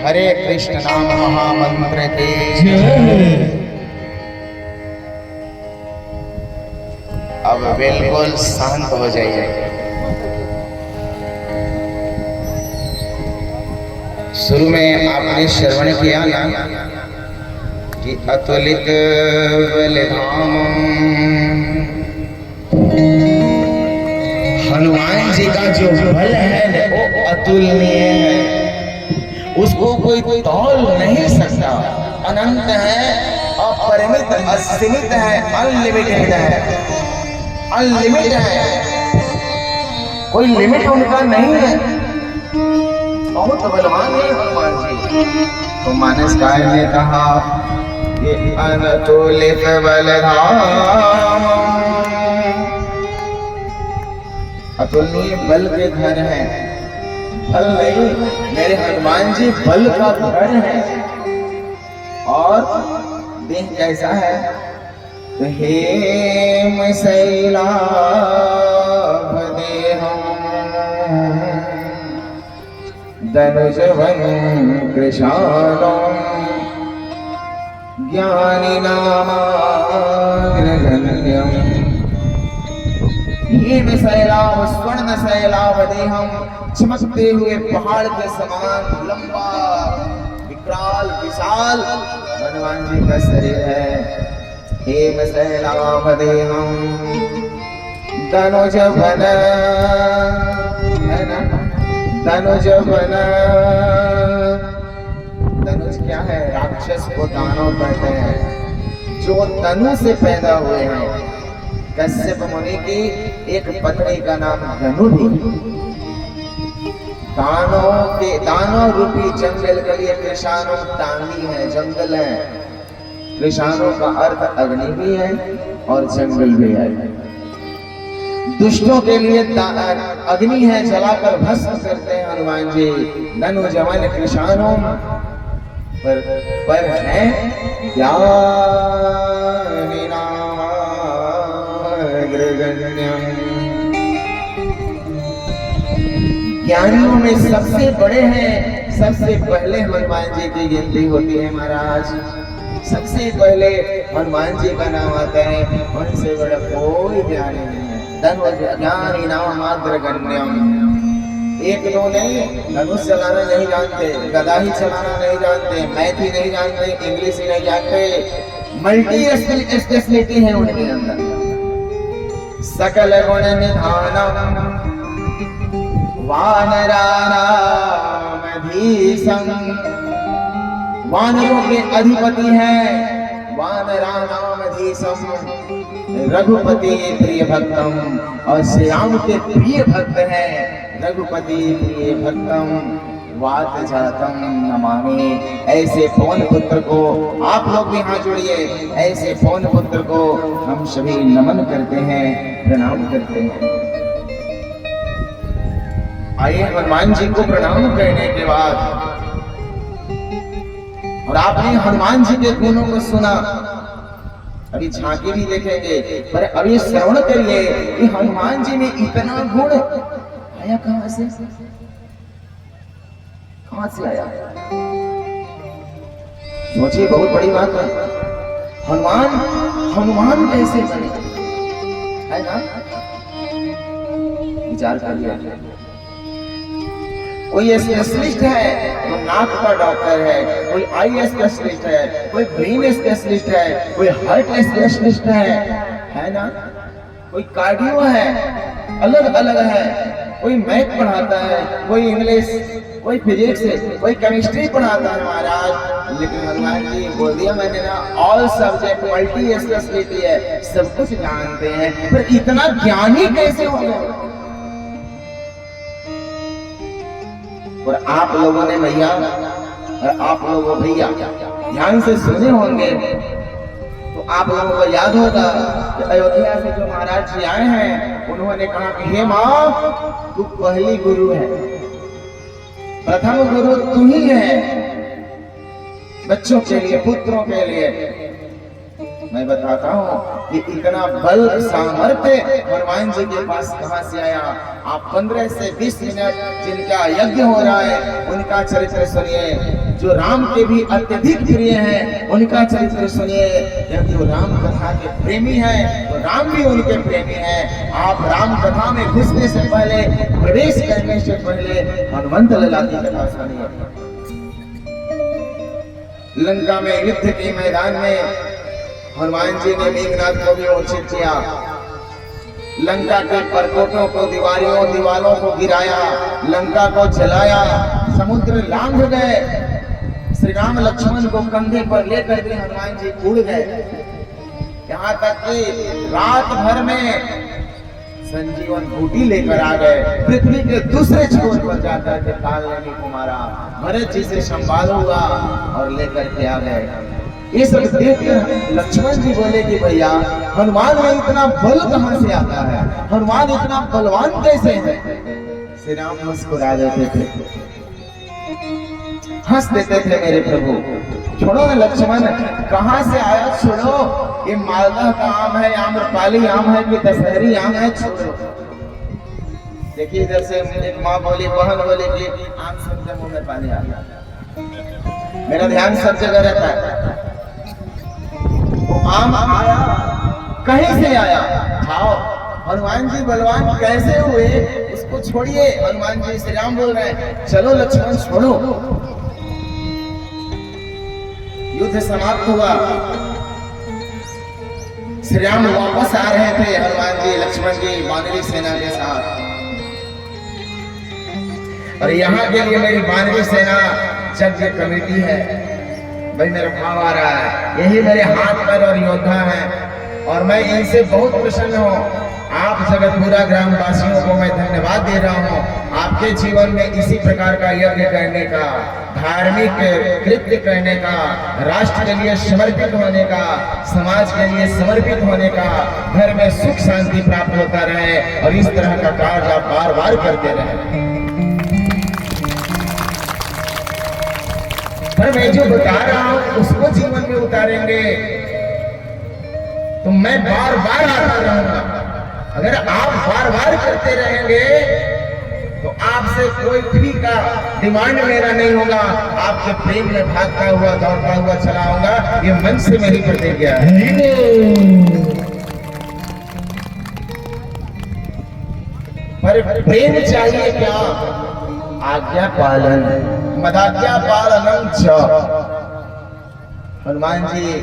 हरे कृष्ण नाम महामंत्र के अब बिल्कुल शांत हो जाइए। शुरू में आपने श्रवण किया ना कि अतुलित बलधाम, हनुमान जी का जो बल है वो अतुलनीय है, उसको कोई तौल नहीं सकता। अनंत है, अपरिमित, असीमित है, अनलिमिटेड है, अनलिमिटेड है, कोई लिमिट उनका नहीं है। बहुत बलवान है हनुमान जी। तो मानस काय ने कहा कि अनतुलित बलधाम, अतुलनीय बल के घर है। बल नहीं, मेरे हनुमान जी बल का घर है। और देह कैसा है? हेम शैलाभ देहम् धनुजवनं कृशानम् ज्ञानिनामाग्रगण्यम्। हेम शैलाभ, स्वर्ण शैलाभ देहम्, चमकते हुए पहाड़ के समान लंबा विकराल विशाल हनुमान जी का शरीर है। हेम शैलाभ देहम् धनुजवन, है ना? धनुजवन, धनुष क्या है? राक्षस को दानव कहते हैं, जो तनु से पैदा हुए हैं। कश्यप मुनि की एक पत्नी का नाम धनु थी। दानव रूपी जंगल के लिए कृषाणु टांगी है, जंगल है। कृषाणु का अर्थ अग्नि भी है और जंगल भी है। दुष्टों के लिए अग्नि है, जलाकर भस्म करते हैं हनुमान जी। ननु जवन कृशानो पर है ज्ञानी नामाग्रगण्यम्। ज्ञानियों में सबसे बड़े हैं, सबसे पहले हनुमान जी की गिनती होती है महाराज। सबसे पहले हनुमान जी का नाम आता है, उनसे बड़ा कोई ज्ञानी नहीं है। ज्ञानी नामाग्रगण्यम्। एक दो नहीं, धनुष चलाना नहीं जानते, गदा ही चलाना नहीं जानते, मैथ ही नहीं जानते, इंग्लिश ही नहीं जानते, मल्टी स्पेशलिटी है उनके अंदर। सकल गुण निधानम वानरानामधीशं। वानरों के अधिपति हैं, वानरानामधीशं। रघुपति प्रिय भक्तम, और श्री राम के प्रिय भक्त हैं। रघुपति प्रिय भक्तम वात जातम नमामि। ऐसे पवन पुत्र को आप लोग भी हाथ जोड़िए, ऐसे पवन पुत्र को हम सभी नमन करते हैं, प्रणाम करते हैं। आइए हनुमान जी को प्रणाम करने के बाद, और आपने हनुमान जी के गुणों को सुना, अभी झांकी भी देखेंगे, पर अभी श्रवण करिए कि हनुमान जी में इतना गुण आया कहां से, कहां से आया? सोचिए, बहुत बड़ी बात है। हनुमान कैसे बने, है ना? विचार करिए। कोई स्पेशलिस्ट है तो नाक का डॉक्टर है, कोई आई स्पेशलिस्ट है, कोई ब्रेन स्पेशलिस्ट है, कोई हार्ट स्पेशलिस्ट है ना? कोई कार्डियो है, अलग अलग है। कोई मैथ पढ़ाता है, कोई इंग्लिश, कोई फिजिक्स, कोई केमिस्ट्री पढ़ाता है महाराज। लेकिन हनुमान जी बोल दिया मैंने ना, ऑल सब्जेक्ट मल्टी स्पेशलिटी है, सब कुछ जानते हैं। पर इतना ज्ञानी कैसे हो गए? और आप लोगों ने भैया, आप लोगों भैया ध्यान से सुने होंगे तो आप लोगों को याद होगा कि अयोध्या से जो महाराज जी आए हैं, उन्होंने कहा कि हे माँ, तू पहली गुरु है, प्रथम गुरु तू ही है बच्चों के लिए, पुत्रों के लिए। मैं बताता हूँ कि इतना बल सामर्थ्य हनुमान जी के पास कहां से आया। आप 15 से 20 मिनट जिनका यज्ञ हो रहा है उनका चरित्र सुनिए। जो राम के भी अत्यधिक प्रिय हैं उनका चरित्र सुनिए, क्योंकि वो राम कथा के प्रेमी हैं, तो राम भी उनके प्रेमी हैं। आप राम कथा में घुसने से पहले, प्रवेश करने से पहले हनुमंत लला की कथा सुनिए। लंका में युद्ध के मैदान में हनुमान जी ने मेघनाथ को भी मूर्छित किया, लंका के परकोटों को, दीवारों को गिराया, लंका को जलाया, समुद्र लांघ गए। श्री राम लक्ष्मण को कंधे पर लेकर के हनुमान जी उड़ गए, यहाँ तक कि रात भर में संजीवन बूटी लेकर आ गए। पृथ्वी के दूसरे छोर पर जाकर के काल नदी को मारा, भरत जी से संवाद हुआ और लेकर के आ गए। ये सब देखकर लक्ष्मण जी बोले कि भैया हनुमान में इतना बल कहां से आता है, हनुमान इतना बलवान कैसे है? श्री राम मुस्कुरा देते थे, हंस देते थे, मेरे प्रभु छोड़ो ना लक्ष्मण, कहां से आया छोड़ो, ये मालदा का आम है, आम्रपाली आम है कि दशहरी आम है, छोड़ो। देखिए इधर से एक माँ बोली, बहन बोली कि आम सुनते मुंह में पानी आ गया। मेरा ध्यान सब जगह रहता है। आम आया, कहीं से आया, खाओ। हनुमान जी बलवान कैसे हुए उसको छोड़िए, हनुमान जी श्री राम बोल रहे हैं चलो लक्ष्मण छोड़ो। युद्ध समाप्त हुआ, श्री राम वापस आ रहे थे, हनुमान जी लक्ष्मण जी वानरी सेना के साथ। और यहाँ के लिए मेरी वानरी सेना यज्ञ कमेटी है भाई, मेरा भाव आ रहा है, यही मेरे हाथ पैर और योद्धा हैं और मैं इनसे बहुत प्रसन्न हूँ। आप जगतपुरा ग्राम वासियों को मैं धन्यवाद दे रहा हूँ। आपके जीवन में इसी प्रकार का यज्ञ करने का, धार्मिक कृत्य करने का, राष्ट्र के लिए समर्पित होने का, समाज के लिए समर्पित होने का, घर में सुख शांति प्राप्त होता रहे और इस तरह का कार्य आप बार बार करते रहे। पर मैं जो बता रहा हूं उसको जीवन में उतारेंगे तो मैं बार बार आता रहूंगा। अगर आप बार बार करते रहेंगे तो आपसे कोई फ्री का डिमांड मेरा नहीं होगा। आपके प्रेम में भागता हुआ दौड़ता हुआ चला आऊंगा। ये मन से मेरी प्रतिज्ञा है। पर प्रेम चाहिए क्या? आज्ञा पालन, मदाज्ञा पालनम च। हनुमान जी,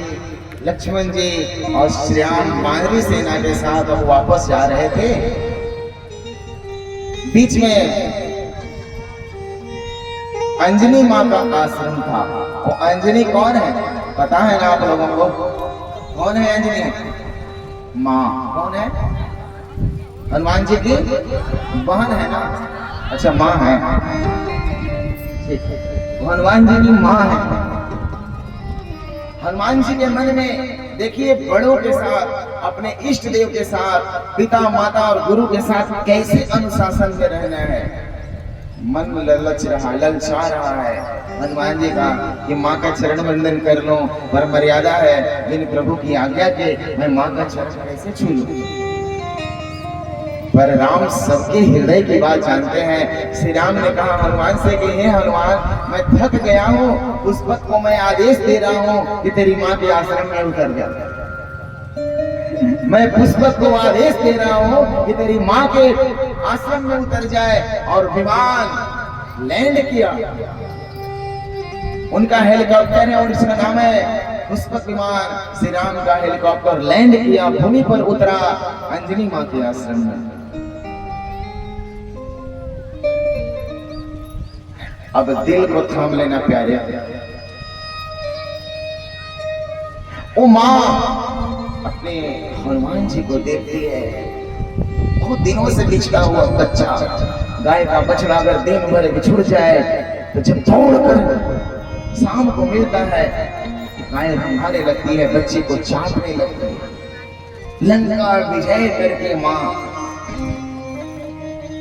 लक्ष्मण जी और श्री राम वानरी सेना के साथ अब वापस जा रहे थे। बीच में अंजनी माँ का आश्रम था। वो अंजनी कौन है पता है ना आप लोगों को? कौन है अंजनी? माँ। कौन है? हनुमान जी की बहन है ना? अच्छा, माँ है। हनुमान जी की माँ है। हनुमान जी के मन में देखिए, बड़ों के साथ, अपने इष्ट देव के साथ, पिता माता और गुरु के साथ कैसे अनुशासन में रहना है। मन ललचा रहा है हनुमान जी का कि माँ का चरण वंदन कर लो, पर मर्यादा है, बिन प्रभु की आज्ञा के मैं माँ का चरण कैसे छू लूं। पर राम सबके हृदय की बात जानते हैं। श्री राम ने कहा हनुमान से कि हे हनुमान, मैं थक गया हूँ, उस वक्त को मैं आदेश दे रहा हूँ कि तेरी माँ के आश्रम में उतर जा। मैं पुष्पक को आदेश दे रहा हूँ कि तेरी माँ के आश्रम में उतर जाए। और विमान लैंड किया, उनका हेलीकॉप्टर है और इसका नाम है पुष्पक विमान। श्री राम का हेलीकॉप्टर लैंड किया, भूमि पर उतरा अंजनी माँ के आश्रम में। अब दिल को थाम लेना प्यारे। वो माँ अपने हनुमान जी को देखती है, बहुत दिनों से बिछड़ा हुआ बच्चा, गाय का बछड़ा अगर दिन भर बिछुड़ जाए तो जब दौड़कर शाम को मिलता है, गाय रंभाने लगती है, बच्चे को चाटने लगती है। लंका विजय करके माँ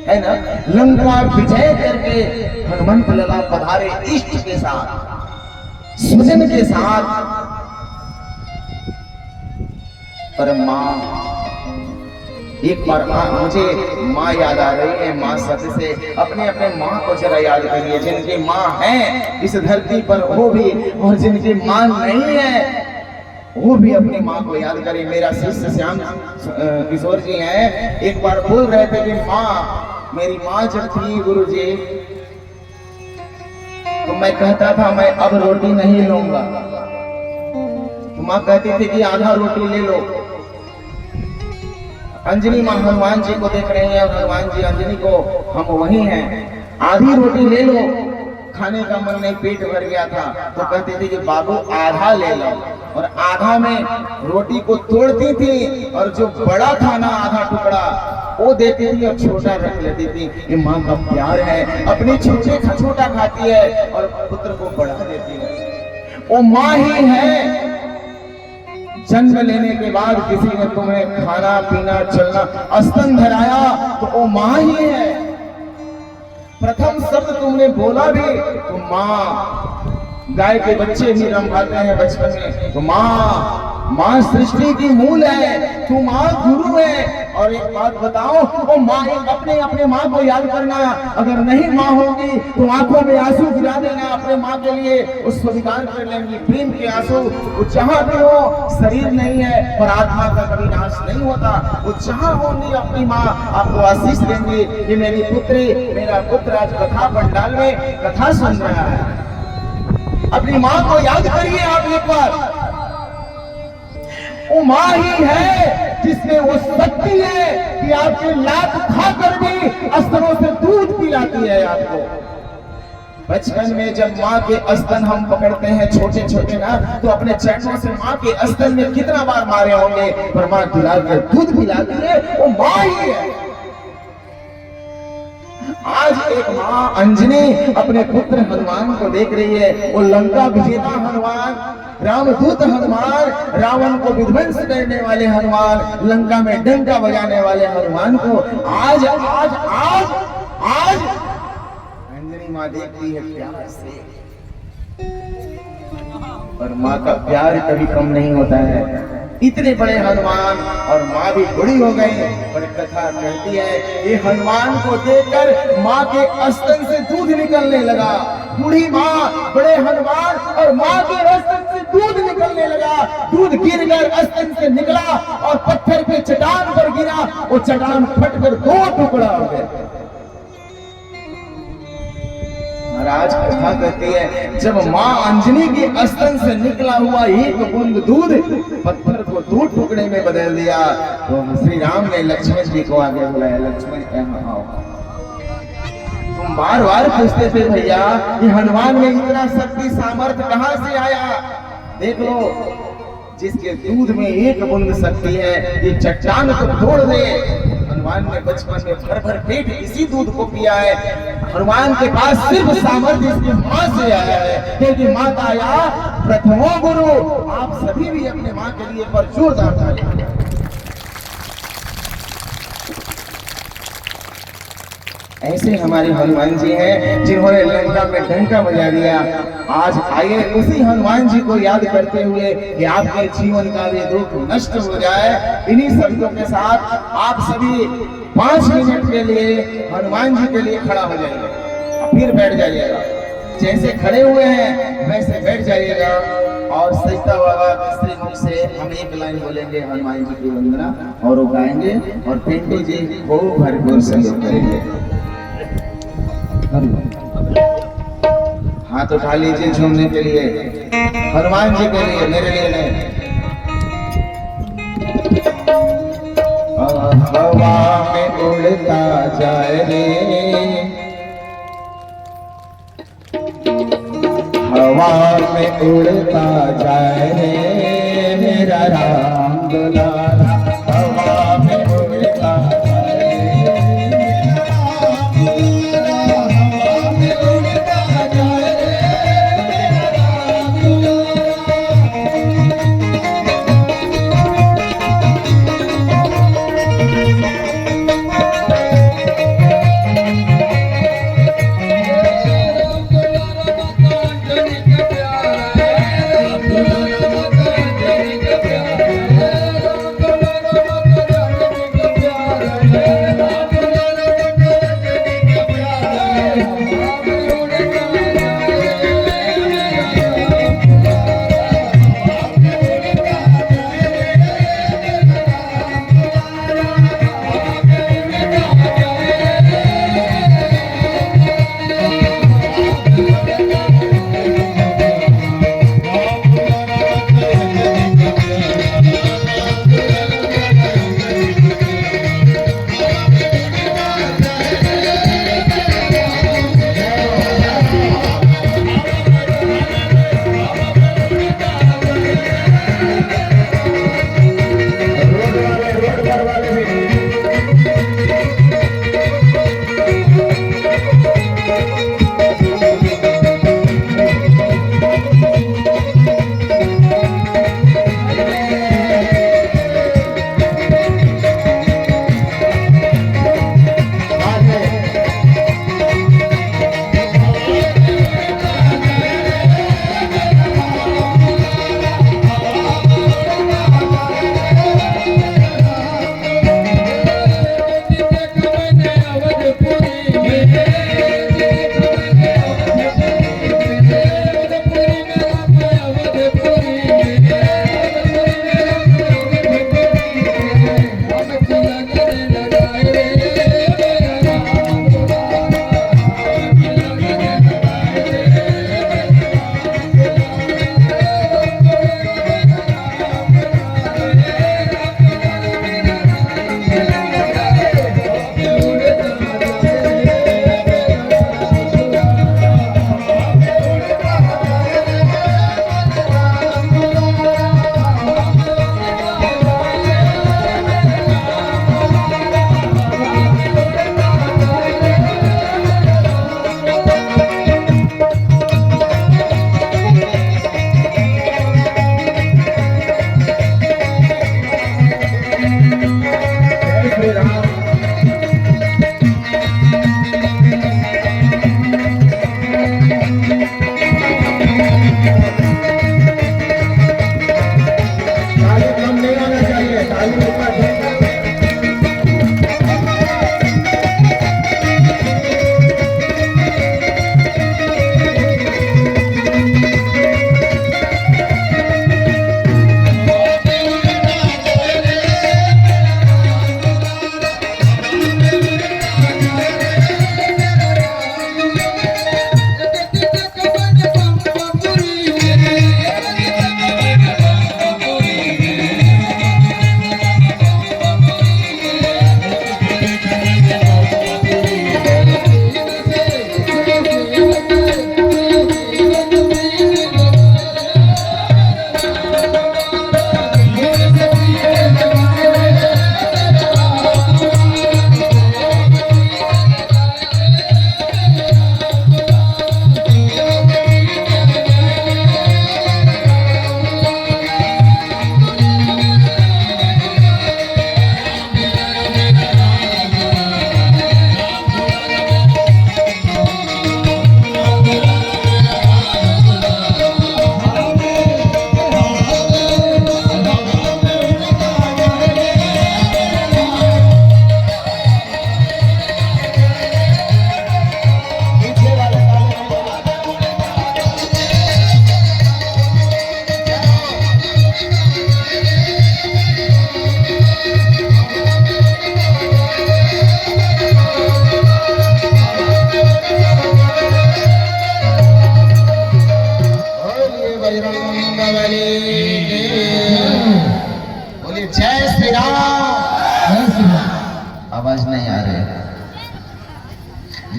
है ना, लंका विजय करके हनुमंत लला पधारे इष्ट के साथ, स्वजन के साथ। पर माँ, एक बार मुझे माँ याद आ रही है। माँ शब्द से अपने अपने माँ को जरा याद करिए, जिनकी माँ है इस धरती पर वो भी, और जिनकी माँ नहीं है वो भी अपनी माँ को याद करें। मेरा शिष्य श्याम किशोर जी हैं, एक बार बोल रहे थे कि माँ, मेरी माँ जब थी गुरुजी, तो मैं कहता था मैं अब रोटी नहीं लूंगा, तो माँ कहती थी कि आधा रोटी ले लो। अंजनी माँ हनुमान जी को देख रही है और हनुमान जी अंजनी को, हम वही हैं, आधी रोटी ले लो। खाने का मन नहीं, पेट भर गया था, तो कहती थी कि बाबू आधा ले लो। और आधा में रोटी को तोड़ती थी और जो बड़ा था ना आधा टुकड़ा वो देती थी और छोटा रख लेती थी। ये माँ का प्यार है, अपने छोटा खाती है और पुत्र को बढ़ा देती है। वो माँ ही है। जन्म लेने के बाद किसी ने तुम्हें खाना पीना चलना स्तन धराया तो वो माँ ही है। प्रथम शब्द तुमने बोला भी तो माँ। गाय के बच्चे भी रंभाते हैं बचपन में, तो माँ सृष्टि की मूल है, तू माँ गुरु है। और एक बात बताओ, वो माँ अपने माँ को याद करना, अगर नहीं माँ होगी तो आंखों में आंसू गिरा देना अपने माँ के लिए, उस स्वीकार कर लेंगी प्रेम के आंसू। वो जहाँ भी हो, शरीर नहीं है पर आत्मा का कभी नाश नहीं होता। वो जहाँ होंगी अपनी माँ आपको आशीष देंगी कि मेरी पुत्री, मेरा पुत्र आज कथा पंडाल में कथा सुन रहा है। अपनी माँ को याद करिए आप एक बार। वो माँ ही है जिसमें वो शक्ति है कि आपके लात खाकर भी अस्त्रों से दूध पिलाती है आपको। बचपन में जब माँ के स्तन हम पकड़ते हैं छोटे छोटे ना, तो अपने चरणों से माँ के स्तन में कितना बार मारे होंगे, पर माँ खिलाकर दूध पिलाती है, वो माँ ही है। आज एक माँ अंजनी अपने पुत्र हनुमान को देख रही है। वो लंका विजेता हनुमान, रामदूत हनुमान, रावण को विध्वंस करने वाले हनुमान, लंका में डंका बजाने वाले हनुमान को आज आज आज आज अंजनी माँ देखती है प्यार से। और माँ का प्यार कभी कम नहीं होता है। इतने बड़े हनुमान और माँ भी बड़ी हो गई, पर कथा कहती है ये हनुमान को देखकर माँ के स्तन से दूध निकलने लगा। बूढ़ी माँ, बड़े हनुमान और माँ के स्तन से दूध निकलने लगा। दूध गिरकर स्तन से निकला और पत्थर पे चट्टान पर गिरा। वो चट्टान फटकर दो टुकड़ा हो गया। महाराज कथा कहती है जब माँ अंजनी के स्तन से निकला हुआ एक बूंद दूध पत्थर को दो टुकड़े में बदल दिया, तो श्री राम ने लक्ष्मण जी को आगे बुलाया, लक्ष्मण यहाँ आओ। तुम बार बार पूछते थे भैया ये हनुमान में इतना शक्ति सामर्थ्य कहाँ से आया? देख लो, जिसके दूध में एक बूंद शक्ति है, ये चट्टान को तोड़ दे। हनुमान ने बचपन में भर भर पेट इसी दूध को पिया है। हनुमान के पास सिर्फ सामर्थ्य इसकी माँ से आया है, क्योंकि माता या प्रथमो गुरु। आप सभी भी अपने माँ के लिए पर जोरदार ताली। ऐसे हमारे हनुमान जी हैं जिन्होंने लंका में डंका बजा दिया। आज आइए उसी हनुमान जी को याद करते हुए कि आपके जीवन का भी दुख नष्ट हो जाए। इन्हीं शब्दों के साथ आप सभी 5 मिनट के लिए हनुमान जी के लिए खड़ा हो जाइए और फिर बैठ जाइएगा। जैसे खड़े हुए हैं वैसे बैठ जाइएगा और सजदा बाबा श्री मुख से हम एक लाइन बोलेंगे हनुमान जी की वंदना और वो गाएंगे और पिंटू जी को भरपूर सहयोग करेंगे। हाथ उठा लीजिए झूमने के लिए, हनुमान जी के लिए, मेरे लिए नहीं। हवा में उड़ता जाए रे, हवा में उड़ता जाए रे मेरा राम दुलारा, हवा में उड़ता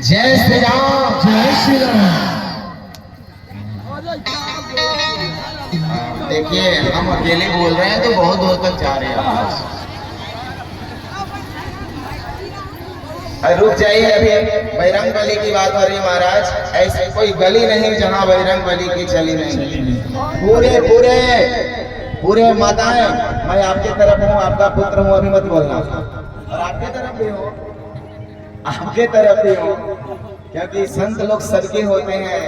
जय श्री राम। जय श्री राम। देखिए हम अकेले बोल रहे हैं तो बहुत दूर तक जा रहे हैं आवाज। रुक जाइए, अभी बजरंग बली की बात हो रही है महाराज। ऐसी कोई गली नहीं जहाँ बजरंग बली की चली नहीं। पूरे पूरे पूरे माताएं, मैं आपके तरफ हूँ, आपका पुत्र हूँ, अभी मत बोलना। और आपके तरफ भी हो, आपके तरफ भी हो, क्योंकि संत लोग सबके होते हैं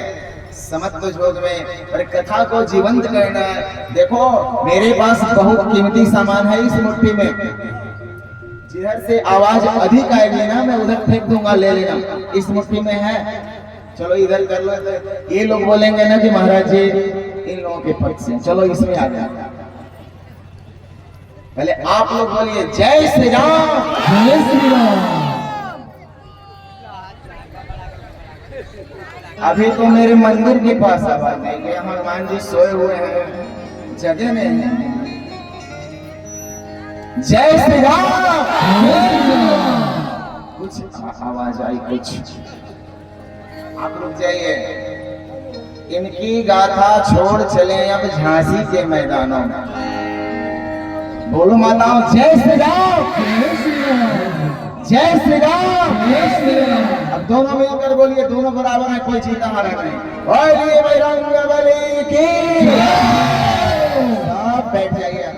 समत्व जोग में, और कथा को जीवंत करना है। देखो मेरे पास बहुत कीमती सामान है इस मुट्ठी में, जिधर से आवाज अधिक आएगी ना मैं उधर फेंक दूंगा, ले लेना। इस मुट्ठी में है, चलो इधर कर लो। तो ये लोग बोलेंगे ना कि महाराज जी इन लोगों के पक्ष से, चलो इसमें आ जाए। पहले आप लोग बोलिए जय श्री राम। जय श्री राम। अभी तो मेरे मंदिर के पास आवाज नहीं गया, हनुमान जी सोए हुए हैं, जगह नहीं है। जय श्री राम। कुछ आवाज आई कुछ, आप रुक जाइए। इनकी गाथा छोड़ चले अब झांसी के मैदानों में। बोलो माताओं जय श्री राम। जय श्री राम। जय श्री राम। जय श्री राम। अब दोनों मिलकर बोलिए, दोनों बराबर है, कोई जीता हारा नहीं। बोलिए बजरंग बली की जय। आप बैठ जाइए।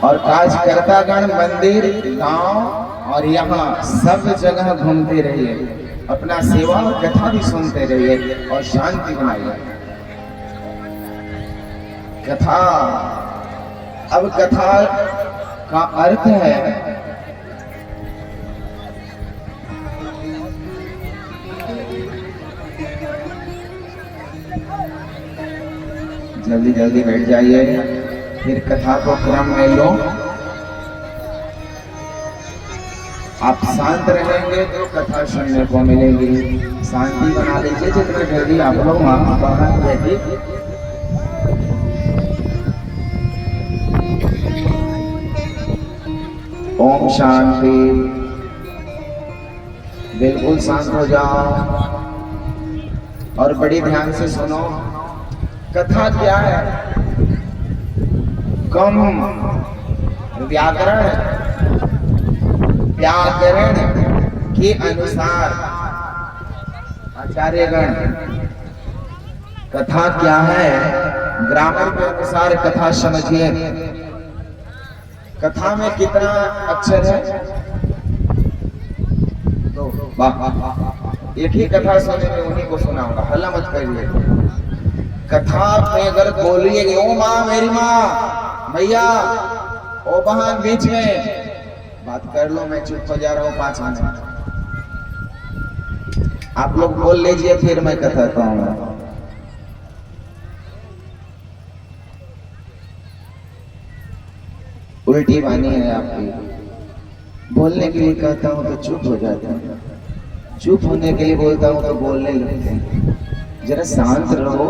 और कार्यकर्तागण मंदिर गांव और यहाँ सब जगह घूमते रहिए, अपना सेवा और कथा भी सुनते रहिए और शांति बनाइए। कथा, अब कथा का अर्थ है जल्दी जल्दी बैठ जाइए, फिर कथा को क्रम में लो। आप शांत रहेंगे तो कथा सुनने को मिलेगी। शांति बना लीजिए जितना जल्दी आप लोग वहां बाहर बैठिए। ओम शांति। बिल्कुल शांत हो जाओ और बड़ी ध्यान से सुनो। कथा क्या है? कम व्याकरण के अनुसार आचार्यगण कथा क्या है, ग्रामर के अनुसार कथा समझिए। कथा में कितना अक्षर है? दो। वाह, एक ही कथा सुने में उन्हीं को सुनाऊंगा, हल्ला मत करिए। कथा में अगर बोलिए ओ माँ मेरी माँ, भैया ओ बहन, बीच में बात कर लो, मैं चुप हो जा रहा हूँ 5 मिनट। आप लोग बोल लीजिए फिर मैं कथा कहूँगा। उल्टी वाणी है आपकी। बोलने के लिए कहता हूँ तो चुप हो जाते हैं, चुप होने के लिए बोलता हूँ तो बोलने लगते हैं। जरा शांत रहो,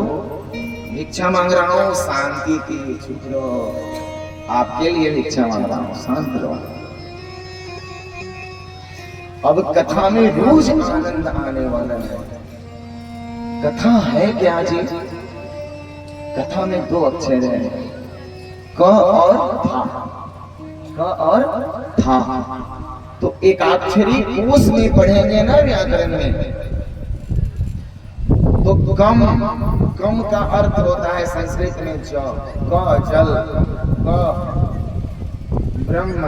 भिक्षा मांग रहा हूँ शांति की, चुप रहो। आपके लिए भिक्षा मांग रहा हूँ, शांत रहो। अब कथा में रोज आनंद आने वाला है। कथा है क्या जी? कथा में 2 अक्षर है, क और था। क और था। तो एकाक्षरी कोश में पढ़ेंगे ना व्याकरण में, तो कम, कम का अर्थ होता है संस्कृत में क जल, क ब्रह्म,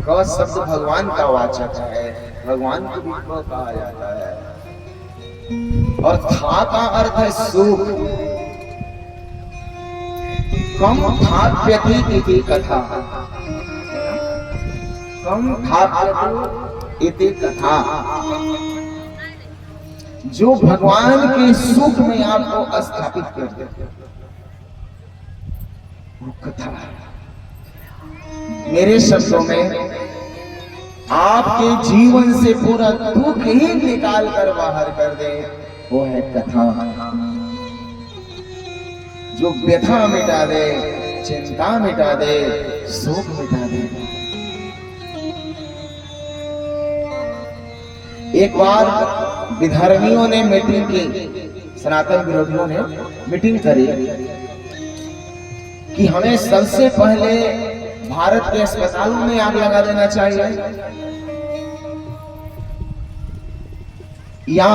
क शब्द भगवान का वाचक है, भगवान को भी क कहा जाता है। और था का अर्थ है सुख। कम थाप्यति इति कथा, कम थाप्यति इति कथा। जो भगवान के सुख में आपको स्थापित कर दे वो कथा। मेरे शब्दों में आपके जीवन से पूरा दुख ही निकाल कर बाहर कर दे, वो है कथा। जो व्यथा मिटा दे, चिंता मिटा दे, शोक मिटा दे। एक बार विधर्मियों ने मीटिंग की, सनातन विरोधियों ने मीटिंग करी कि हमें सबसे पहले भारत के अस्पतालों में आग लगा देना चाहिए या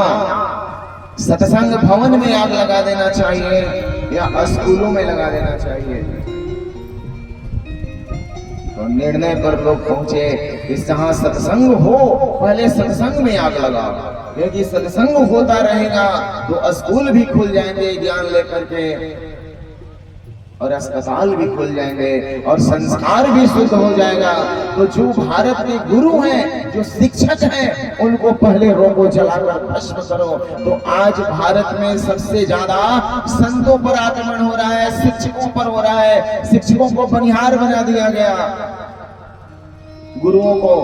सत्संग भवन में आग लगा देना चाहिए या स्कूलों में लगा देना चाहिए। तो निर्णय पर लोग पहुंचे कि जहां सत्संग हो पहले सत्संग में आग लगा, क्योंकि सत्संग होता रहेगा तो स्कूल भी खुल जाएंगे ज्ञान लेकर के और अस्पताल भी खुल जाएंगे और संस्कार भी शुद्ध हो जाएगा। तो जो भारत के गुरु हैं, जो शिक्षक हैं, उनको पहले रोको, जलाकर भस्म करो। तो आज भारत में सबसे ज्यादा संतों पर आक्रमण हो रहा है, शिक्षकों पर हो रहा है। शिक्षकों को बनिहार बना दिया गया, गुरुओं को।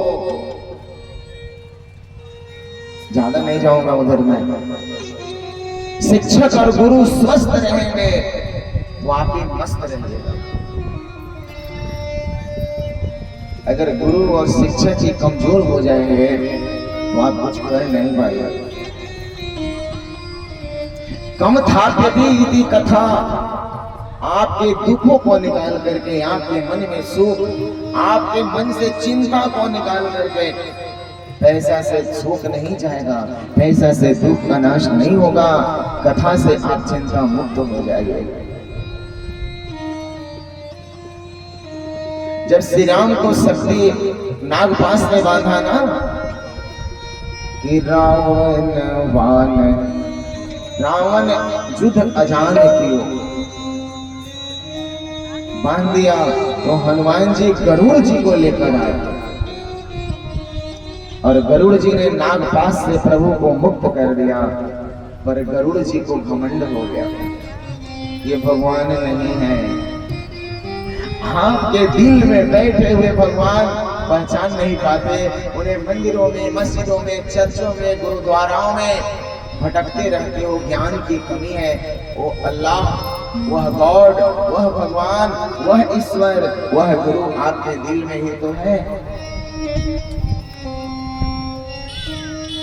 ज्यादा नहीं जाऊंगा उधर में। शिक्षक और गुरु स्वस्थ रहेंगे वो आप भी मस्त रहेगा। अगर गुरु और शिक्षक ही कमजोर हो जाएंगे तो आप कुछ कर नहीं पाएंगे। कम था यदि कथा, आपके दुखों को निकाल करके, आपके मन में सुख, आपके मन से चिंता को निकाल करके, पैसा से सुख नहीं जाएगा, पैसा से दुख का नाश नहीं होगा। कथा से आप चिंता मुक्त हो जाएंगे। जब श्री राम को शक्ति नागपाश में बांधा ना कि रावण युद्ध अजान कियो, बांध दिया तो हनुमान जी गरुड़ जी को लेकर आए और गरुड़ जी ने नागपाश से प्रभु को मुक्त कर दिया। पर गरुड़ जी को घमंड हो गया, ये भगवान नहीं है। आपके दिल में बैठे हुए भगवान पहचान नहीं पाते। उन्हें मंदिरों में, मस्जिदों में, चर्चों में, गुरुद्वाराओं में भटकते रहते हो। ज्ञान की कमी है। वो अल्लाह, वह गॉड, वह भगवान, वह ईश्वर, वह गुरु आपके दिल में ही तो है।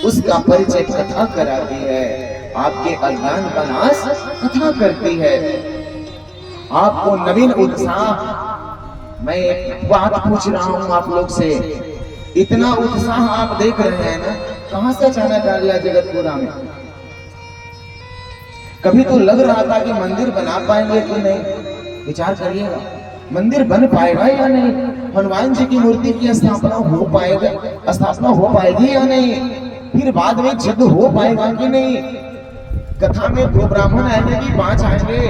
उसका परिचय कथा कराती है। आपके अज्ञान का नाश कथा करती है। आपको नवीन उत्साह। मैं एक बात पूछ रहा हूं आप लोग से, इतना उत्साह आप देख रहे हैं ना, कहां से अचानक आ गया जगतपुरा में? कभी तो लग रहा था कि मंदिर बना पाएंगे कि नहीं। विचार करिएगा, मंदिर बन पाएगा या नहीं? हनुमान जी की मूर्ति की स्थापना हो पाएगा, स्थापना हो पाएगी या नहीं? फिर बाद में यज्ञ हो पाएगा कि नहीं? कथा में 2 ब्राह्मण आएंगे कि 5 आएंगे?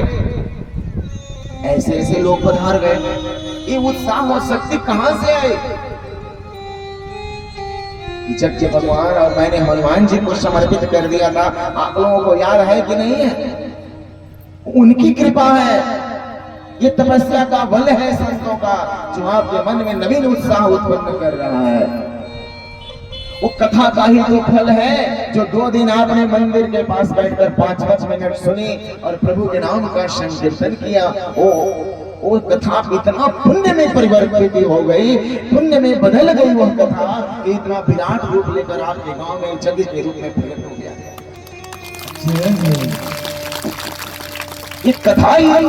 ऐसे ऐसे लोग पधार गए। ये उत्साह और शक्ति कहां से आई? जब के भगवान और मैंने हनुमान जी को समर्पित कर दिया था, आप लोगों को याद है कि नहीं है? उनकी कृपा है, ये तपस्या का बल है संतों का, जो आपके मन में नवीन उत्साह उत्पन्न कर रहा है। वो कथा का ही तो फल है जो 2 दिन आपने मंदिर के पास बैठकर 5-5 मिनट सुनी और प्रभु के नाम का संकीर्तन किया। वो कथा इतना पुण्य में परिवर्तित हो गई, पुण्य में बदल गई वह कथा कि इतना विराट रूप लेकर आपके गांव में यज्ञ के रूप में प्रकट हो गया। ये कथा ही है।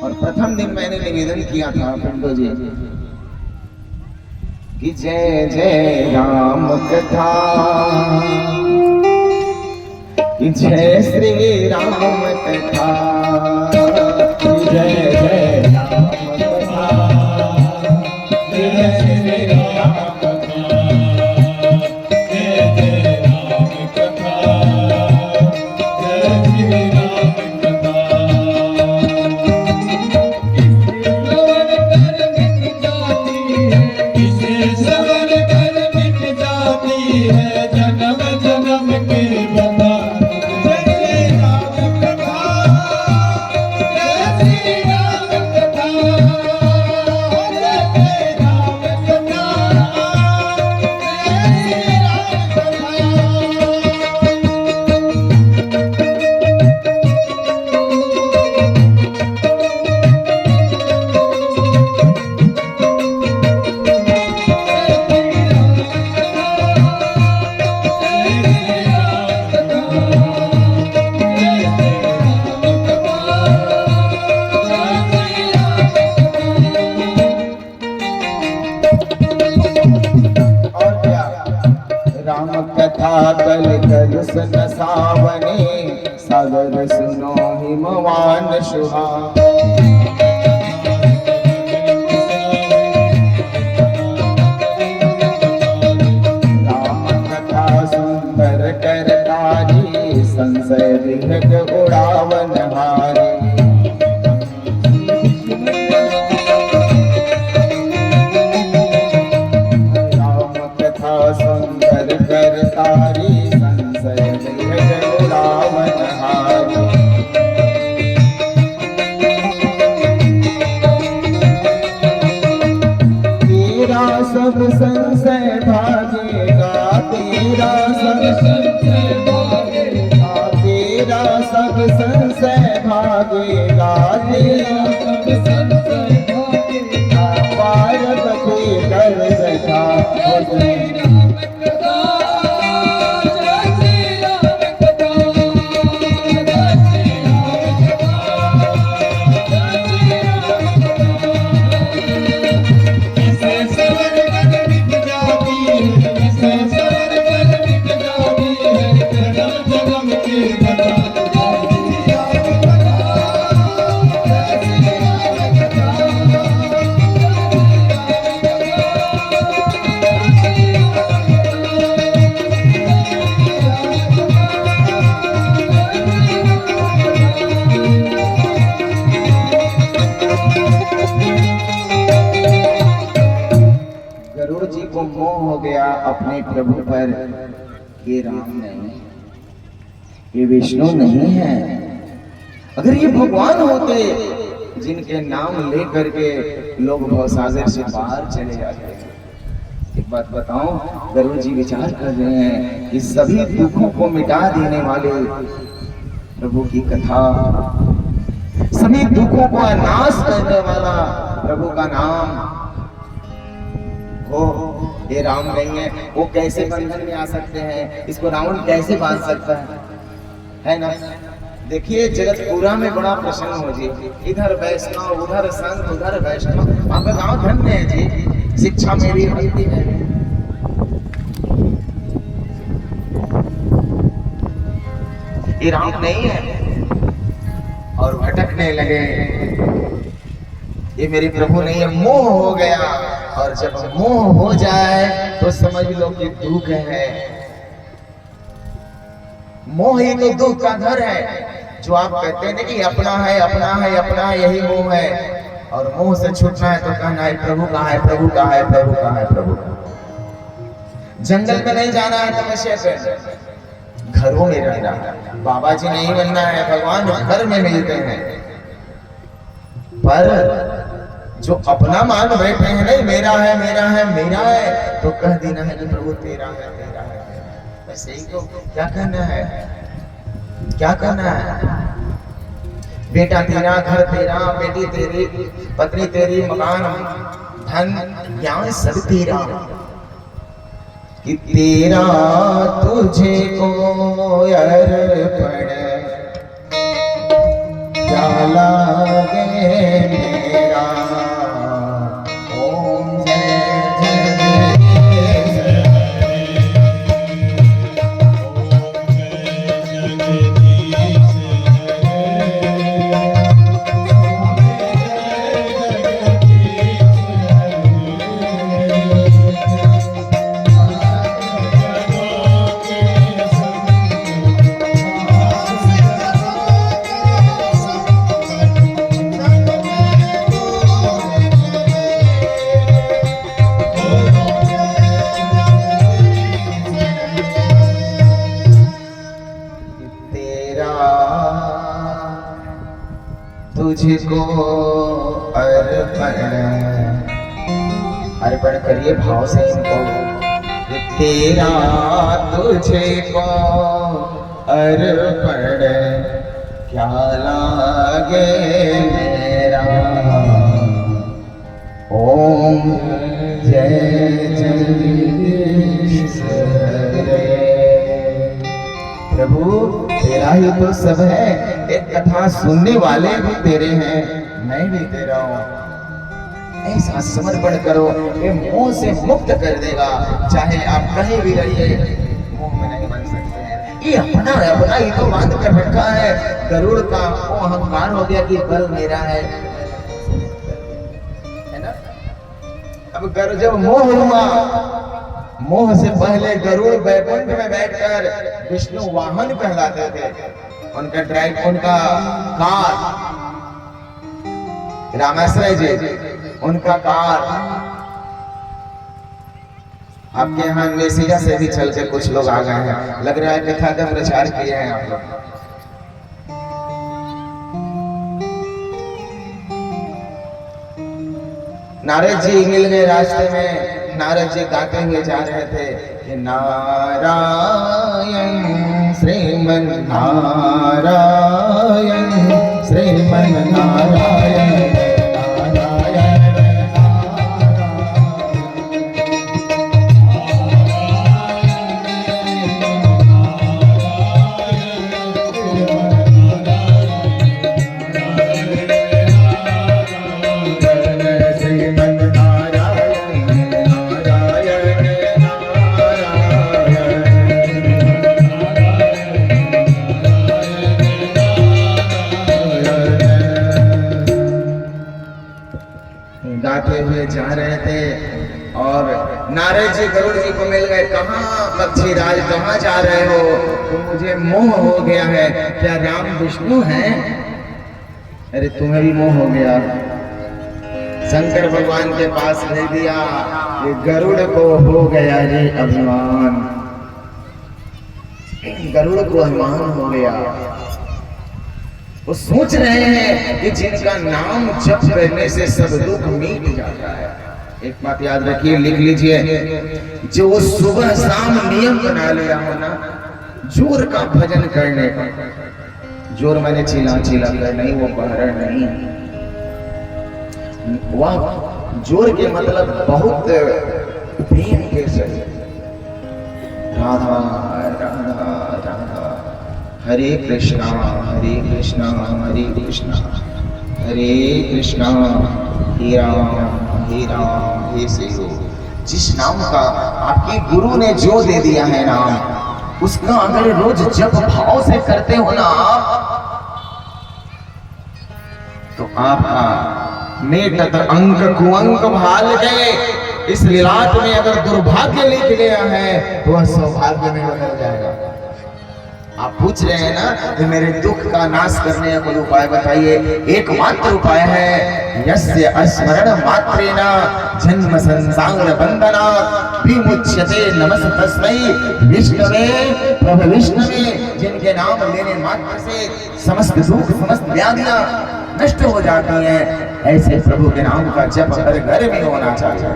और प्रथम दिन मैंने निवेदन किया था पिंडो जी कि जय जय राम कथा, कि जय श्री राम कथा, जय जय राम कथा, जय श्री राम कथा, जय जय राम कथा, जय श्री राम कथा। जय श्री राम कथा कल कल सुन सावने सागर सुनो हिमवान शुभा करतारी संशय विहग उड़ावन हारी राम कथा सुंदर करतारी संशय विहग उड़ावन हारी तेरा सब संशय भागेगा तेरा सब संशय भागेगा पार्वती कर बैठा मोह हो गया अपने प्रभु पर। ये राम नहीं, ये विष्णु नहीं है। अगर ये भगवान होते जिनके नाम लेकर के लोग भवसागर से बाहर चले जाते हैं। एक बात बताऊं, गरुड़ जी विचार कर रहे हैं कि सभी दुखों को मिटा देने वाले प्रभु की कथा, सभी दुखों को नाश करने वाला प्रभु का नाम हो। ये राम नहीं है, वो कैसे बंधन में आ सकते हैं? इसको रावण कैसे बांध सकता है ना? देखिए जगत पूरा में बड़ा प्रसन्न हो जी, इधर वैष्णव उधर संत उधर वैष्णव। आपका गांव धन्य है जी, शिक्षा मेरी होती है। ये राम नहीं है और भटकने लगे। ये मेरे प्रभु नहीं है, मोह हो गया। और जब मोह हो जाए तो समझ लो कि दुख है। मोह ही तो दुख का घर है। जो आप कहते हैं ना कि अपना है अपना है अपना है, यही मोह है। और मोह से छूटना है तो कहना है प्रभु कहाँ है, प्रभु कहाँ है, प्रभु कहाँ है, प्रभु कहाँ है। जंगल में नहीं जाना है तपस्या पे, घरों में रहना है। बाबा जी नहीं बनना है, भगवान घर में मिलते हैं। पर जो अपना मान बैठे हैं, नहीं मेरा है मेरा है मेरा है, तो कह देना है कि प्रभु तेरा है तेरा है। बस यही तो। क्या करना है, क्या करना है? बेटा तेरा, घर तेरा, बेटी तेरी, पत्नी तेरी, मकान धन ज्ञान सब तेरा। कि तेरा तुझे को अर्पण क्या लागे मेरा। ओम जय तुझको अर्पण करिए भाव से इनको। तेरा तुझे को अर्पण क्या लागे मेरा। ओम जय जगदीश हरे। प्रभु तेरा ही तो सब है। एक कथा सुनने वाले भी तेरे हैं, मैं भी तेरा हूँ। ऐसा समर्पण करो, ये मोह से मुक्त कर देगा। चाहे आप कहीं भी रहिए, मोह में नहीं बन सकते हैं। ये अपना है, अपना ईगो बांध कर रखा है। गरुड़ का वो अहंकार हो गया कि बल मेरा है ना। अब जब मोह हुआ, मोह से पहले गरुड़ बैकुंठ में बैठकर विष्णु वाहन कहलाते थे। उनका ड्राइव, उनका कार, रामाश्रय जी उनका कार। आपके यहाँ मेसिया से भी चल के कुछ लोग आ गए हैं, लग रहा है कथा का प्रचार किए हैं आप लोग। नारद जी मिल गए रास्ते में। नारद जी गाते हुए जा रहे थे कि नारायण श्रीमन नारायण श्रीमन नारायण गाते हुए जा रहे थे। और नारद जी गरुड़ जी को मिल गए। कहाँ पक्षीराज, कहाँ जा रहे हो? तो मुझे मोह हो गया है। क्या राम विष्णु हैं? अरे तुम्हें भी मोह हो गया। शंकर भगवान के पास ले दिया। ये गरुड़ को हो गया रे अभिमान, गरुड़ को अभिमान हो गया। वो सोच रहे हैं कि जिनका नाम जप करने से सब दुख मिट जाता है। एक बात याद रखिए, लिख लीजिए, जो सुबह शाम नियम बना लिया हो ना जोर का भजन करने का, जोर मैंने चिल्ला चिल्ला कर नहीं, वो बहरा नहीं, वह जोर के मतलब बहुत प्रेम के सही। राधा राधा राधा, हरे कृष्णा हरे कृष्णा हरे कृष्णा हरे कृष्णा हे राम हे शिव। जिस नाम का आपके गुरु ने जो दे दिया है नाम, उसका अगर रोज जप भाव से करते हो ना तो आपका नेटत अंक कुअंक भाल गए। इस लीलाट में अगर दुर्भाग्य लिख गया है तो वह सौभाग्य में बदल जाएगा। आप पूछ रहे हैं ना कि मेरे दुख का नाश करने का कोई उपाय बताइए। एकमात्र उपाय है, यस्य स्मरण मात्रेण जन्म संसार बंधना विमुच्यते नमः तस्मै विष्णवे प्रभु विष्णवे। जिनके नाम लेने मात्र से समस्त दुख समस्त व्याधियां नष्ट हो जाती हैं, ऐसे प्रभु के नाम का जप हर घर में होना चाहिए।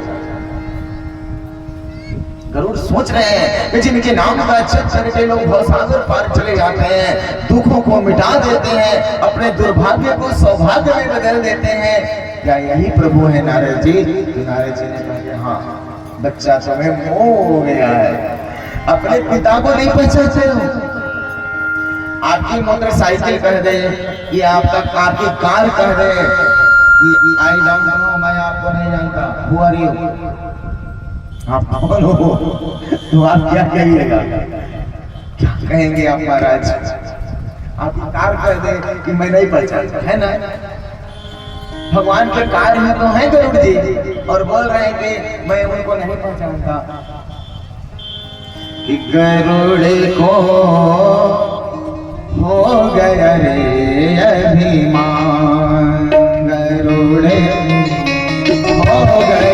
गरुड़ सोच रहे हैं कि जिनके नाम का जप करके लोग भवसागर पार चले जाते हैं, दुखों को मिटा देते हैं, अपने दुर्भाग्य को सौभाग्य में बदल देते हैं, क्या यही प्रभु है नारद जी? नारद जी ने कहा हाँ, बच्चा तुम्हें मोह हो गया है, अपने पिता को नहीं पहचानते हो। आपकी मोटरसाइकिल कह दे, ये आपकी कार कह दे कि आई डोंट नो, मैं आपको नहीं जानता, हु आर यू, आप कौन हो? तो आप क्या कहिएगा? क्या कहेंगे आप महाराज? आप कार कह दे कि मैं नहीं पहचानता, है ना? भगवान के कार्य में तो है गरुड़ जी, और बोल रहे हैं कि मैं उनको नहीं पहचानता। कि गरुड़ को हो गया रे अभिमान, गरुड़ हो गया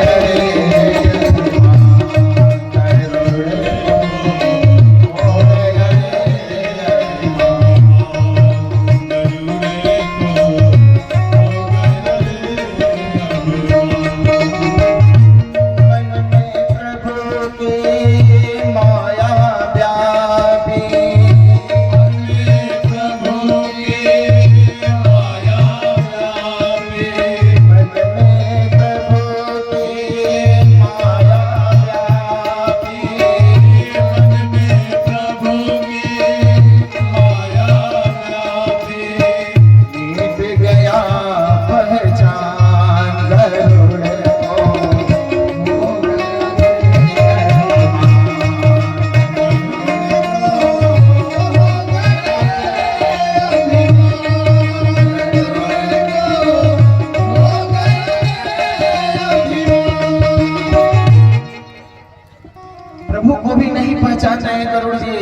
हैं गरुड़ जी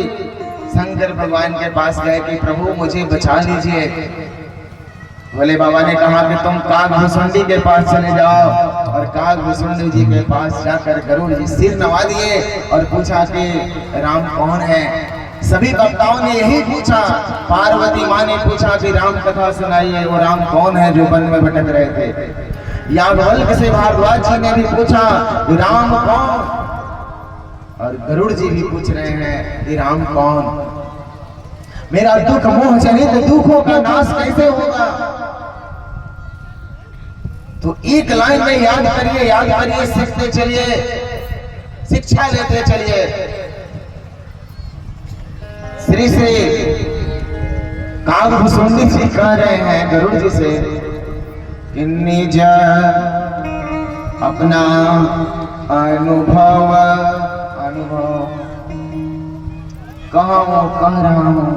शंकर भगवान के पास गए कि प्रभु मुझे बचा लीजिए। भोले बाबा ने कहा कि तुम कागभूषुंडी के पास चले जाओ, और कागभूषुंडी जी के पास जाकर गरुड़ जी सिर नवा दिए और पूछा कि राम कौन है। सभी वक्ताओं ने यही पूछा, पार्वती माँ ने पूछा कि राम कथा सुनाइए, वो राम कौन है जो वन में भटक रहे थे। याज्ञवल्क्य से भारद्वाज जी ने भी पूछा कि राम कौन, और गरुड़ जी भी पूछ रहे हैं कि राम कौन। मेरा दुख मोह जनित दुखों का नाश कैसे होगा। तो एक लाइन में याद करिए, सीखते चलिए, शिक्षा लेते चलिए। श्री श्री कागभूषुंडी जी कह रहे हैं गरुड़ जी से कि निज अपना अनुभव कह रहा हूं,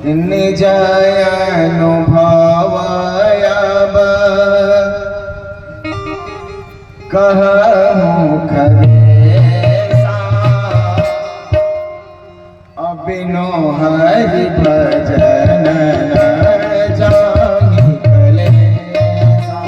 निज अनुभव अब कहूं खगेसा, अबिनो हरि भजन न जाहि कलेसा।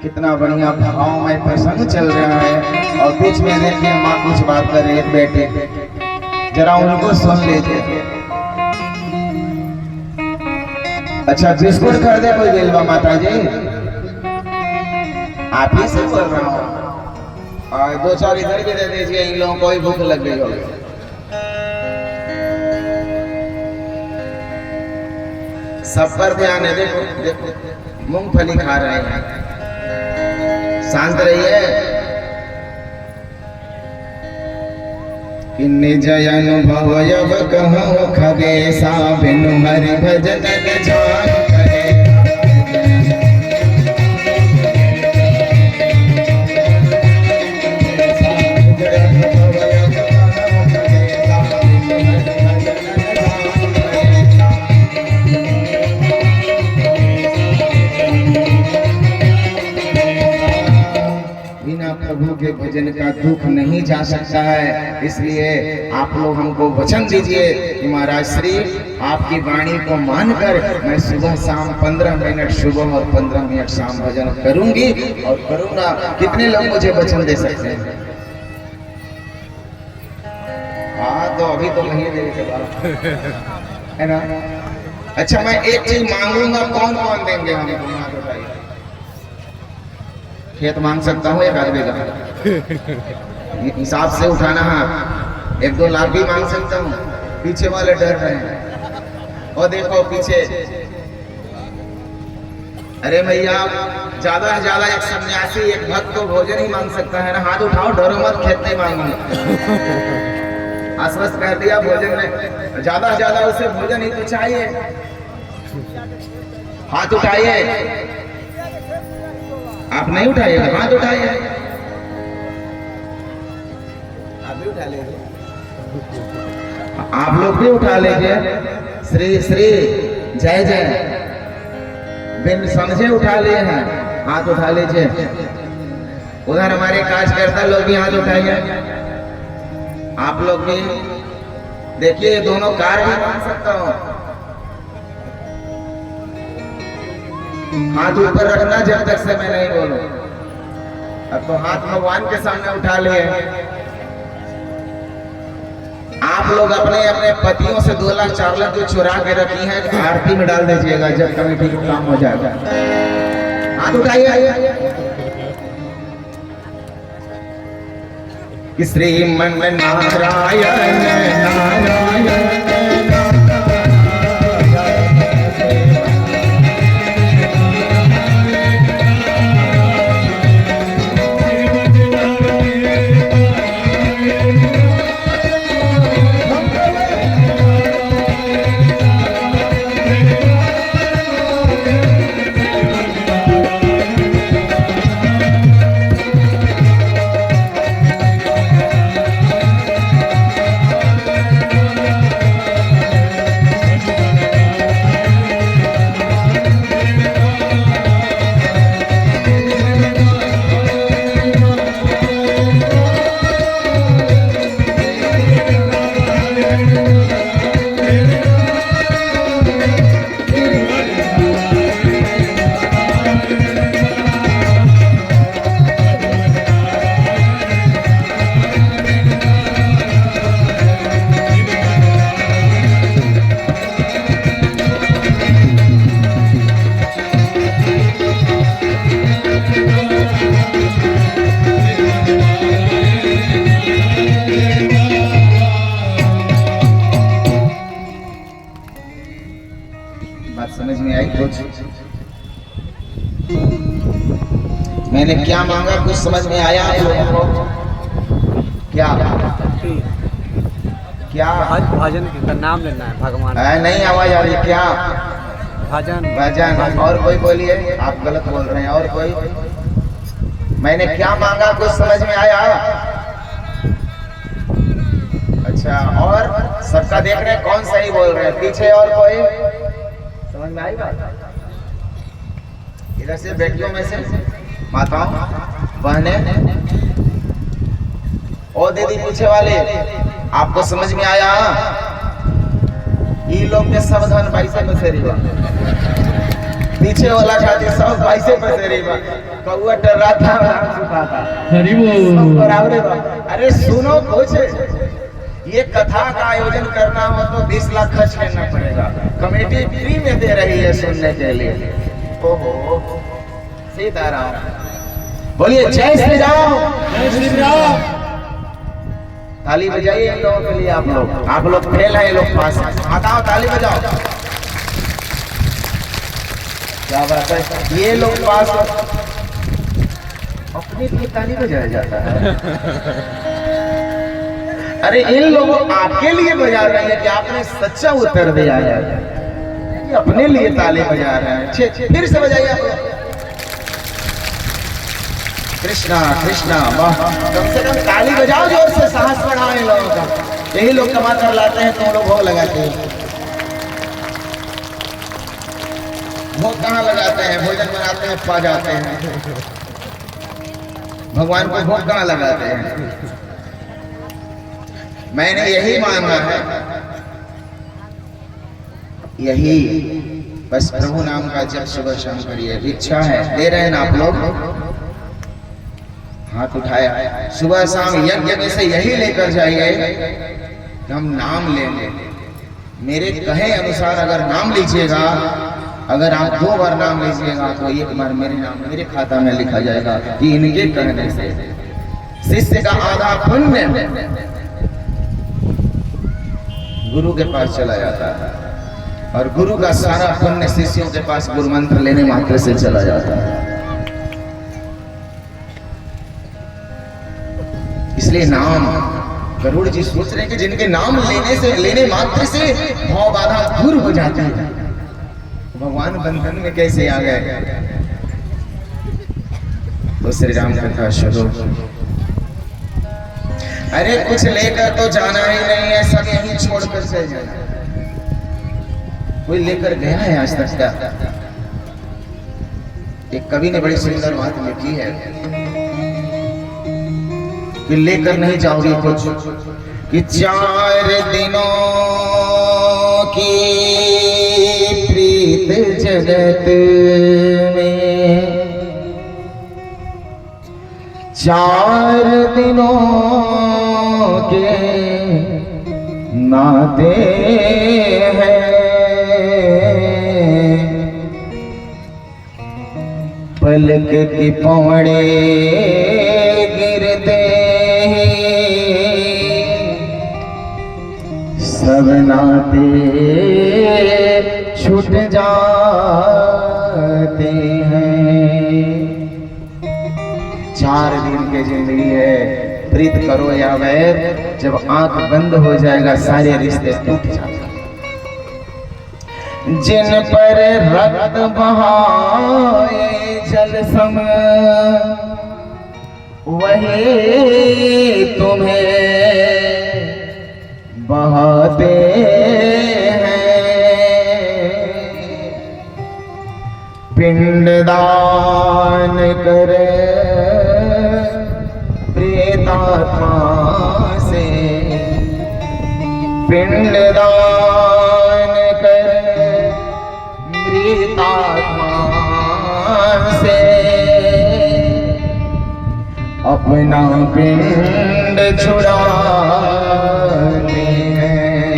कितना बढ़िया भाव में प्रसंग चल रहा है, और बीच में देखिए माँ कुछ बात कर रही है बेटे, जरा उनको सुन लीजिए। अच्छा बिस्कुट खरीदे कोई बेलवा माता जी? आप ही से बोल रहा हूँ, और 2-4 इधर भी दे दीजिए, इन लोगों को भी भूख लग गई होगी। सब पर ध्यान है, देखो देखो मूंगफली खा रहे हैं, शांत रहिए। कि निज अनुभव अब कहूं खगेसा, बिनु हरि भजन न जाहि प्रभु के भजन का दुख नहीं जा सकता है। इसलिए आप लोग हमको वचन दीजिए कि महाराज श्री आपकी वाणी को मानकर मैं सुबह शाम 15 मिनट सुबह और 15 मिनट शाम भजन करूंगी और करूंगा। कितने लोग मुझे वचन दे सकते हैं? हाँ तो अभी तो नहीं देने के बाद है ना। अच्छा मैं एक चीज मांगूंगा, कौन कौन देंगे हमको? खेत मांग सकता हूँ एक आदमी का, हिसाब से उठाना हाथ। 1-2 लाख भी मांग सकता हूँ। पीछे वाले डर रहे हैं, और देखो पीछे। अरे भैया ज्यादा से ज्यादा एक सन्यासी एक भक्त को भोजन ही मांग सकता है ना। हाथ उठाओ, डरो मत, खेत नहीं मांगूंगा। आश्वस्त कर दिया भोजन में, ज्यादा से ज्यादा उसे भोजन ही तो चाहिए। हाथ उठाइए। आप नहीं उठाइएगा, हाथ उठाइए। आप भी उठा लीजिए, आप लोग भी उठा लीजिए। श्री श्री जय जय बिन समझे उठा लिए हैं, हाथ उठा लीजिए। उधर हमारे कार्यकर्ता लोग भी हाथ उठाइए। आप लोग भी देखिए, दोनों कार भी मांग सकता हूँ। हाथ ऊपर रखना जब तक से मैं नहीं बोलूं। अब तो हाथ भगवान के सामने उठा लिए। आप लोग अपने अपने पतियों से 2 लाख 4 लाख जो चुरा के रखी है आरती में डाल दीजिएगा जब कमेटी का काम हो जाएगा। हाथ उठाइए। श्रीमन नारायण नारायण मैंने क्या मांगा कुछ समझ में आया आप लोगों को? क्या क्या भजन का नाम लेना है भगवान। नहीं आवाज आ रही है क्या? भजन भजन। और कोई बोलिए, आप गलत बोल रहे हैं। और कोई? मैंने क्या मांगा कुछ समझ में आया? अच्छा, और सबका देख रहे हैं कौन सही बोल रहे हैं? पीछे और कोई? समझ में आई बात? इधर से बेटियों में से माताओं बहने और दीदी पीछे वाले, आपको समझ में आया? ये लोग के सावधान पैसे बसेरी बा, पीछे वाला खातिर सब पैसे बसेरी बा। कौआ डर रहा था, छुपा था, हरि बोल। सब बराबर बा। अरे सुनो, कुछ ये कथा का आयोजन करना हो तो 20 लाख खर्च करना पड़ेगा। कमेटी फ्री में दे रही है सुनने के लिए। ओहो, सीताराम। बोलिए जय श्री राम। जय श्री राम। ताली बजाइए इन लोगों के लिए। आप लोग फेल है, ये लोग पास है। बताओ, ताली बजाओ। क्या बात है, ये लोग पास। अपने लिए ताली बजाया जाता है। अरे इन लोगों आपके लिए बजा रहे हैं कि आपने सच्चा उत्तर दिया है, अपने लिए ताली बजा रहे हैं। फिर से बजाइए आप लोग। कृष्णा कृष्णा, वाह। कम से कम ताली बजाओ जोर से, साहस बढ़ाओ इन लोगों का। यही लोग कमा कर लाते हैं, तुम लोग भोग लगाते हैं। भोग कहाँ लगाते हैं? भोजन बनाते हैं, पा जाते हैं। भगवान को भोग कहाँ लगाते हैं? मैंने यही मांगा है, यही बस प्रभु नाम का जप सुबह शाम करिए। इच्छा है, दे रहे हैं ना आप लोग? हाथ उठाया। सुबह शाम यज्ञ में से यही लेकर जाइए कि हम नाम लेंगे। मेरे कहे अनुसार अगर नाम लीजिएगा, अगर आप 2 बार नाम लीजिएगा तो 1 बार मेरे नाम मेरे खाता में लिखा जाएगा कि इनके कहने से शिष्य का आधा पुण्य गुरु के पास चला जाता है और गुरु का सारा पुण्य शिष्यों के पास गुरु मंत्र लेने मात्र से चला जाता है। इसलिए नाम, गरुड़ जी सोच रहे हैं कि जिनके नाम लेने मात्र से भाव बाधा दूर हो जाती है, भगवान बंधन में कैसे आ गए? तो श्री राम कथा शुरू। अरे कुछ लेकर तो जाना ही नहीं है, सब यहीं छोड़कर चले जाना। कोई लेकर गया है आज तक क्या? एक कवि ने बड़ी सुंदर बात लिखी है कि लेकर नहीं जाओगे कुछ, कि 4 दिनों की प्रीत जगत में, 4 दिनों के नाते हैं, पलक की पौड़े गिरते सब नाते छूट जाते हैं। 4 दिन की जिंदगी है, प्रीत करो या वैर, जब आंख बंद हो जाएगा सारे रिश्ते टूट जाते हैं। जिन पर रक्त बहाए जल सम, वही तुम्हें बहाते हैं। पिंडदान कर प्रेतात्मा से, पिंडदान कर प्रेतात्मा से, अपना पिंड छुड़ाते हैं,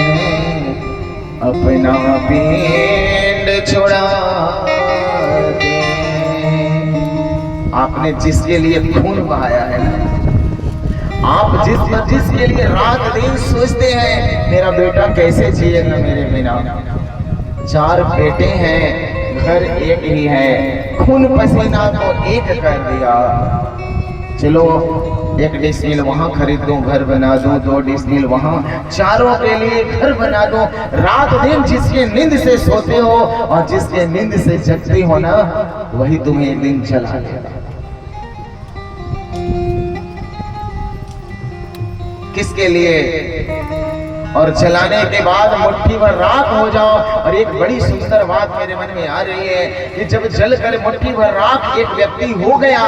अपना पिंड छुड़ाते हैं। आपने जिसके लिए खून बहाया है, आप जिसके लिए रात दिन सोचते हैं मेरा बेटा कैसे जिएगा मेरे बिना, 4 बेटे हैं, घर एक ही है, खून पसीना को एक कर दिया। चलो 1 डिसमिल वहां खरीद दूं, घर बना दूं, 2 डिसमिल वहां, चारों के लिए घर बना दूं। रात दिन जिसके नींद से सोते हो और जिसके नींद से जगते हो ना, वही तुम्हें एक दिन जला देगा। किसके लिए? और जलाने के बाद मुट्ठी भर राख हो जाओ। और एक बड़ी सुंदर बात मेरे मन में आ रही है कि जब जलकर मुट्ठी भर राख एक व्यक्ति हो गया,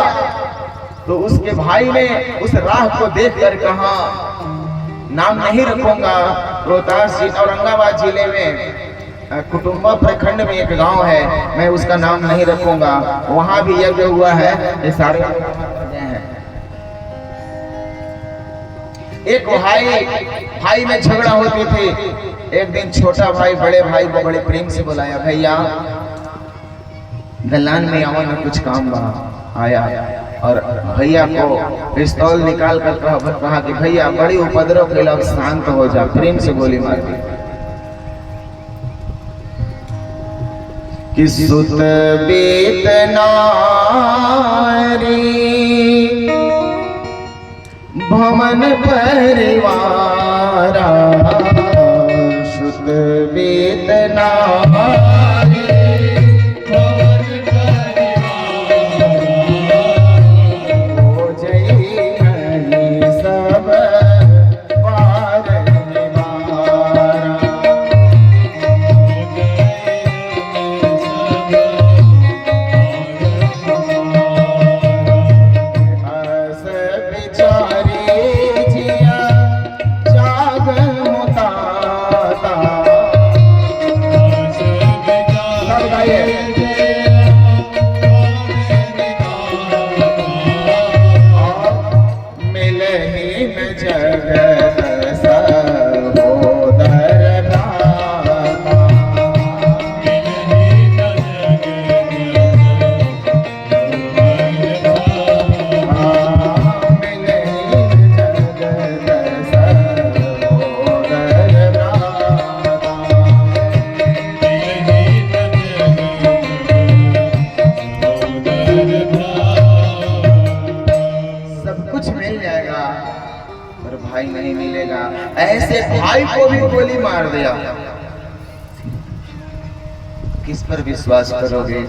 तो उसके भाई ने उस राख को देखकर कहा, नाम नहीं रखूंगा, रोहतास जी औरंगाबाद जिले में कुटुंबा प्रखंड में एक गांव है, मैं उसका नाम नहीं रखूंगा, वहां भी यज्ञ हुआ है, ये सारे हैं। एक भाई में झगड़ा होती थी। एक दिन छोटा भाई बड़े भाई को बड़े प्रेम से बुलाया, भैया दलान में आओ ना, कुछ काम बा। आया और भैया को पिस्तौल निकाल कर कहा कि भैया बड़ी उपद्रव के लोग, शांत हो जा। प्रेम से गोली मार दी। कि सुत बेतनारी भवन परिवारा, सुत बेतना भाई नहीं मिलेगा। ऐसे भाई को भी गोली मार दिया। किस पर विश्वास करोगे?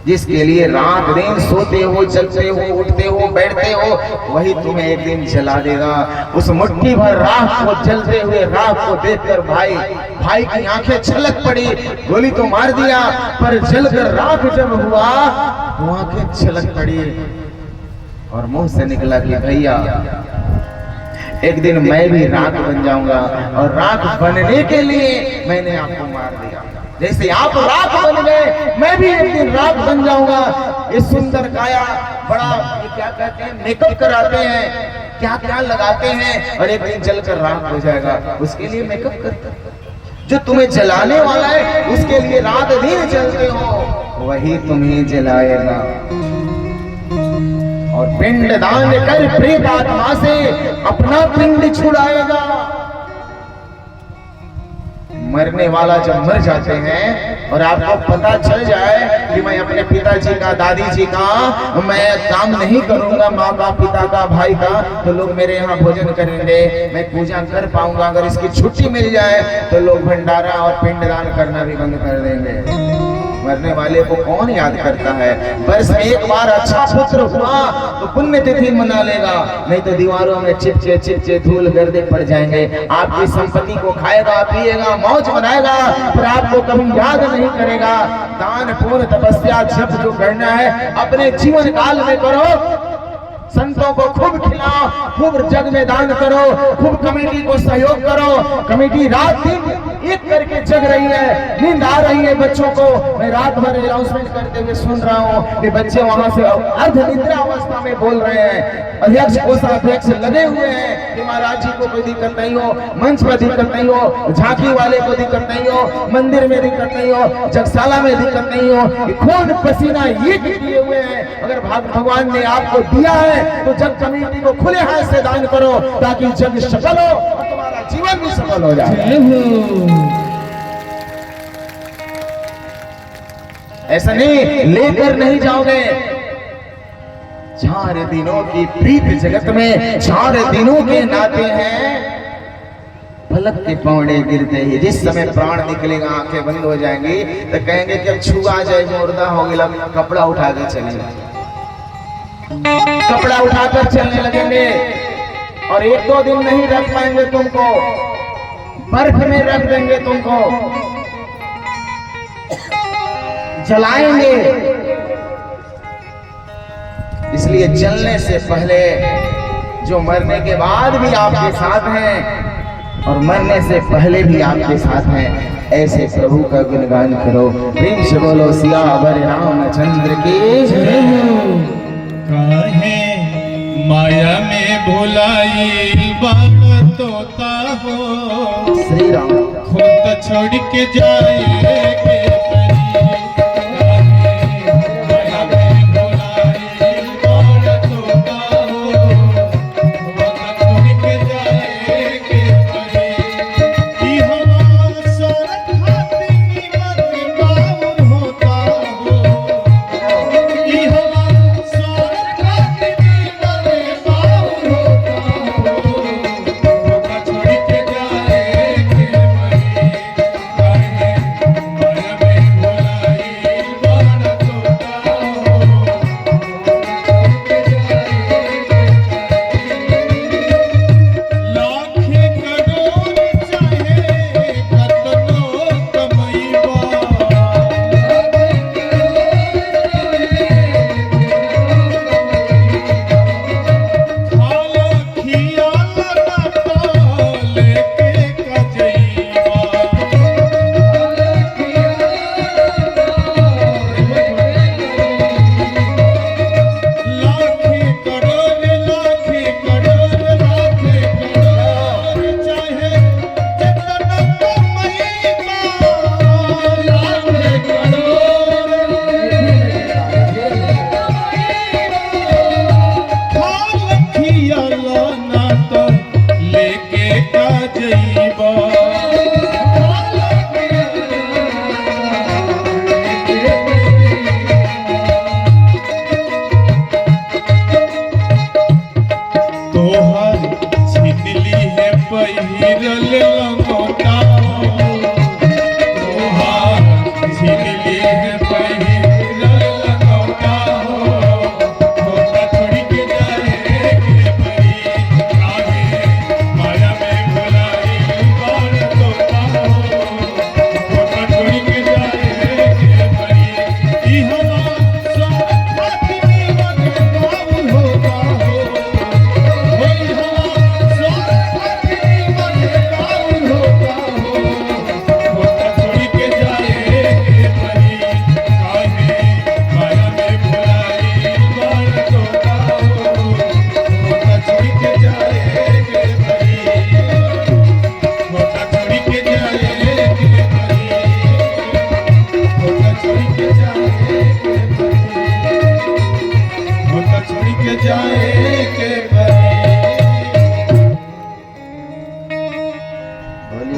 जिसके लिए रात दिन सोते हो, जगते हो, उठते हो, बैठते हो, वही तुम्हें एक दिन जला देगा। उस मुट्ठी भर राख को, जलते हुए राख को देखकर भाई की आंखें छलक पड़ी। गोली तो मार दिया, पर जलकर राख जब हुआ तो आंखें छलक पड़ी और मुंह से निकला कि भैया एक दिन मैं भी राख बन जाऊंगा, और राख बनने के लिए मैंने आपको मार दिया। जैसे आप राख बन गए, मैं भी एक दिन राख बन जाऊंगा। ये सुंदर काया बड़ा, ये क्या कहते हैं, मेकअप कराते हैं, क्या क्या लगाते हैं, और एक दिन जलकर राख हो जाएगा। उसके लिए मेकअप करते हैं। जो तुम्हें जलाने वाला है, उसके लिए रात दिन जलते हो, वही तुम्हें जलाएगा। और पिंड दान कर प्रेत आत्मा से अपना पिंड छुड़ाएगा। मरने वाला जब मर जाते हैं और आपको पता चल जाए कि मैं अपने पिताजी का, दादी जी का मैं काम नहीं करूंगा, माँ का, पिता का, भाई का, तो लोग मेरे यहाँ भोजन करेंगे, मैं पूजा कर पाऊंगा। अगर इसकी छुट्टी मिल जाए तो लोग भंडारा और पिंडदान करना भी बंद कर देंगे। मरने वाले को कौन याद करता है? वर्ष में एक बार अच्छा पुत्र हुआ तो पुण्य तिथि मना लेगा, नहीं तो दीवारों में चिपचे धूल गर्दे पड़ जाएंगे। आपकी संपत्ति को खाएगा, पिएगा, मौज मनाएगा, पर आपको कभी याद नहीं करेगा। दान पुण्य तपस्या जप जो करना है अपने जीवन काल में करो। संतों को खूब खिलाओ, खूब जग में दान करो, खूब कमेटी को सहयोग करो। कमेटी रात दिन एक करके जग रही है, नींद आ रही है बच्चों को। मैं रात भर अनाउंसमेंट करते हुए सुन रहा हूँ कि बच्चे वहां से अर्ध निद्रा अवस्था में बोल रहे हैं। अध्यक्ष कोषाध्यक्ष लगे हुए हैं कि महाराज जी को कोई दिक्कत नहीं हो, मंच पर दिक्कत नहीं हो, झांकी वाले को दिक्कत नहीं हो, मंदिर में दिक्कत नहीं हो, जगशाला में दिक्कत नहीं हो। खून पसीना ये किए हुए हैं। अगर भगवान ने आपको दिया है तो जग कमेटी को खुले हाथ से दान करो, ताकि जग सफल हो और तुम्हारा जीवन भी सफल हो जाए। ऐसा नहीं, लेकर नहीं जाओगे। 4 दिनों की प्रीत जगत में 4 दिनों के नाते हैं। पलक के पौड़े गिरते ही जिस समय प्राण निकलेगा, आंखें बंद हो जाएंगी, तो कहेंगे कि अब छुआ जाए, मुर्दा हो गया, कपड़ा उठा के चलेंगे, कपड़ा उठाकर चलने लगेंगे। और 1-2 दिन नहीं रख पाएंगे तुमको, बर्फ में रख देंगे तुमको, जलाएंगे। इसलिए चलने से पहले, जो मरने के बाद भी आपके साथ हैं और मरने से पहले भी आपके साथ हैं, ऐसे प्रभु का गुणगान करो। प्रेम से बोलो सियावर रामचंद्र की जय। काहे माया में भुलाई बाण तोता हो, श्री राम खुद छोड़ के जाएंगे।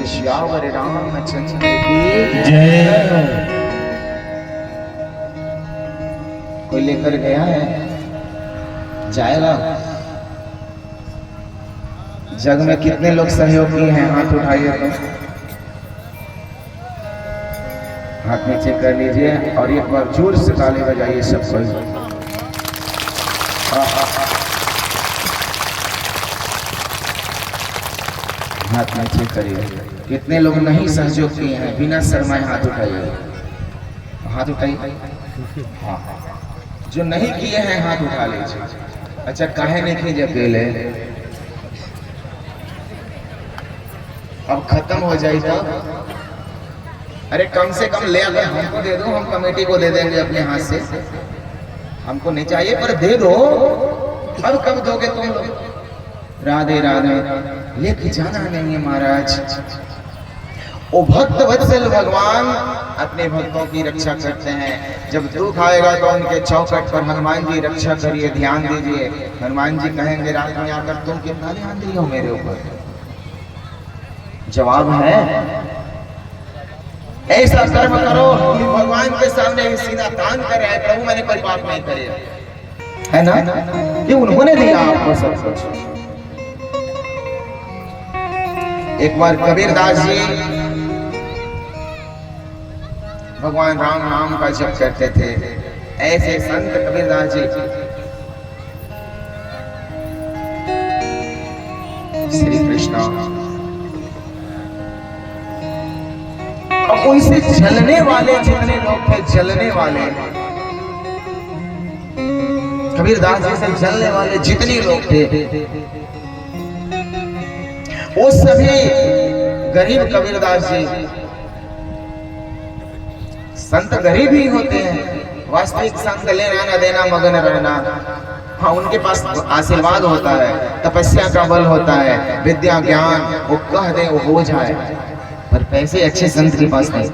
श्यावर रामचंद्र की जय। कोई लेकर गया है, जाएगा। जग में कितने लोग सहयोगी हैं, हाथ उठाइए तो हाथ नीचे कर लीजिए और एक बार जोर से ताली बजाइए सब कोई। हाथ नीचे करिए। कितने लोग नहीं सहयोग किए हैं, बिना शर्माए हाथ उठाइए, हाथ उठाइए। हाँ, जो नहीं किए हैं हाथ उठा लीजिए। अच्छा, काहे नहीं कीजिए अकेले, अब खत्म हो जाए तो अरे कम से कम ले अगर हमको दे दो, हम कमेटी को दे देंगे अपने हाथ से। हमको नहीं चाहिए पर दे दो। अब कब दोगे तुम लोग? राधे राधे। लेके जाना नहीं है महाराज। ओ भक्त वत्सल भगवान अपने भक्तों की रक्षा करते हैं। जब दुख आएगा तो उनके चौखट पर हनुमान जी रक्षा करिए, ध्यान दीजिए। हनुमान जी कहेंगे रात में आकर, तुम कितना ध्यान दिए हो मेरे ऊपर? जवाब है ऐसा कर्म करो कि भगवान के सामने सीधा तान कर रहे प्रभु मैंने कोई पाप नहीं करे, है ना? ये उन्होंने दिया आपको सब कुछ। एक बार कबीरदास जी भगवान राम नाम का जप करते थे। ऐसे संत कबीरदास जी श्री कृष्ण और उनसे जलने वाले जितने लोग थे, जलने वाले कबीरदास जी से जलने वाले जितने लोग थे वो सभी गरीब कबीरदास जी। संत गरीब ही होते हैं, वास्तविक संत लेना देना मगन रहना। हाँ, उनके पास आशीर्वाद होता है, तपस्या का बल होता है, विद्या ज्ञान वो कह दे वो हो जाए, पर पैसे अच्छे संत के पास नहीं।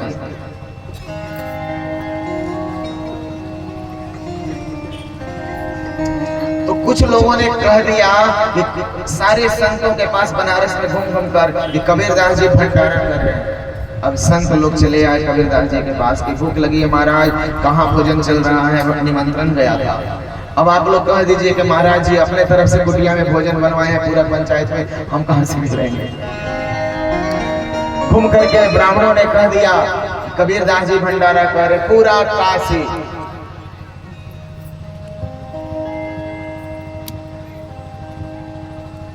तो कुछ लोगों ने कह दिया कि सारे संतों के पास बनारस में घूम घूम कर कबीरदास जी भंडारण कर रहे हैं। अब संत लोग चले आए कबीरदास जी के पास की भूख लगी है महाराज, कहाँ भोजन चल रहा है, निमंत्रण गया था। अब आप लोग कह दीजिए कि महाराज जी अपने तरफ से कुटिया में भोजन बनवाए हैं पूरा पंचायत में, हम कहाँ से मिलेंगे। घूम करके ब्राह्मणों ने कह दिया कबीरदास जी भंडारा कर पूरा काशी।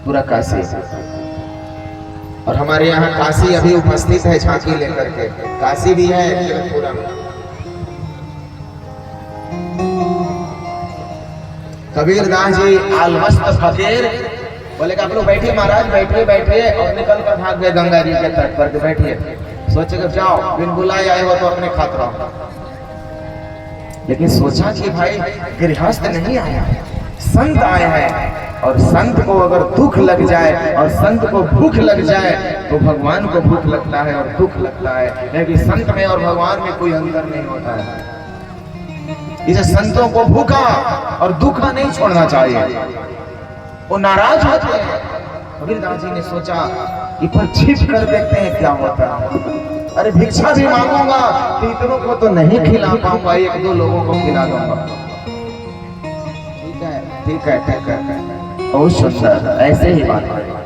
पूरा काशी, और हमारे यहाँ काशी अभी उपस्थित है झांकी लेकर के, काशी भी है पूरा। कबीरदास जी आलमस्त फकीर बोले आप लोग बैठिए महाराज, बैठिए बैठिए, और निकल कर भाग गए गंगा जी के तट पर। बैठिए, सोचे कि जाओ बिन बुलाए आए हो तो अपने खाते रहो। लेकिन सोचा कि भाई गृहस्थ नहीं आया, संत आए हैं, और संत को अगर दुख लग जाए और संत को भूख लग जाए तो भगवान को भूख लगता है और दुख लगता है, लेकिन संत में और भगवान में कोई अंतर नहीं होता है। इसे संतों को भूखा और दुखा नहीं छोड़ना चाहिए, वो नाराज होते हैं। कबीरदास जी ने सोचा कि पर छिप कर देखते हैं क्या होता है। अरे भिक्षा भी मांगूंगा तो इतनों को तो नहीं खिला पाऊंगा, एक दो लोगों को खिला दूंगा। ठीक है ठीक है ठीक है, बहुत सुंदर, ऐसे ही बात है।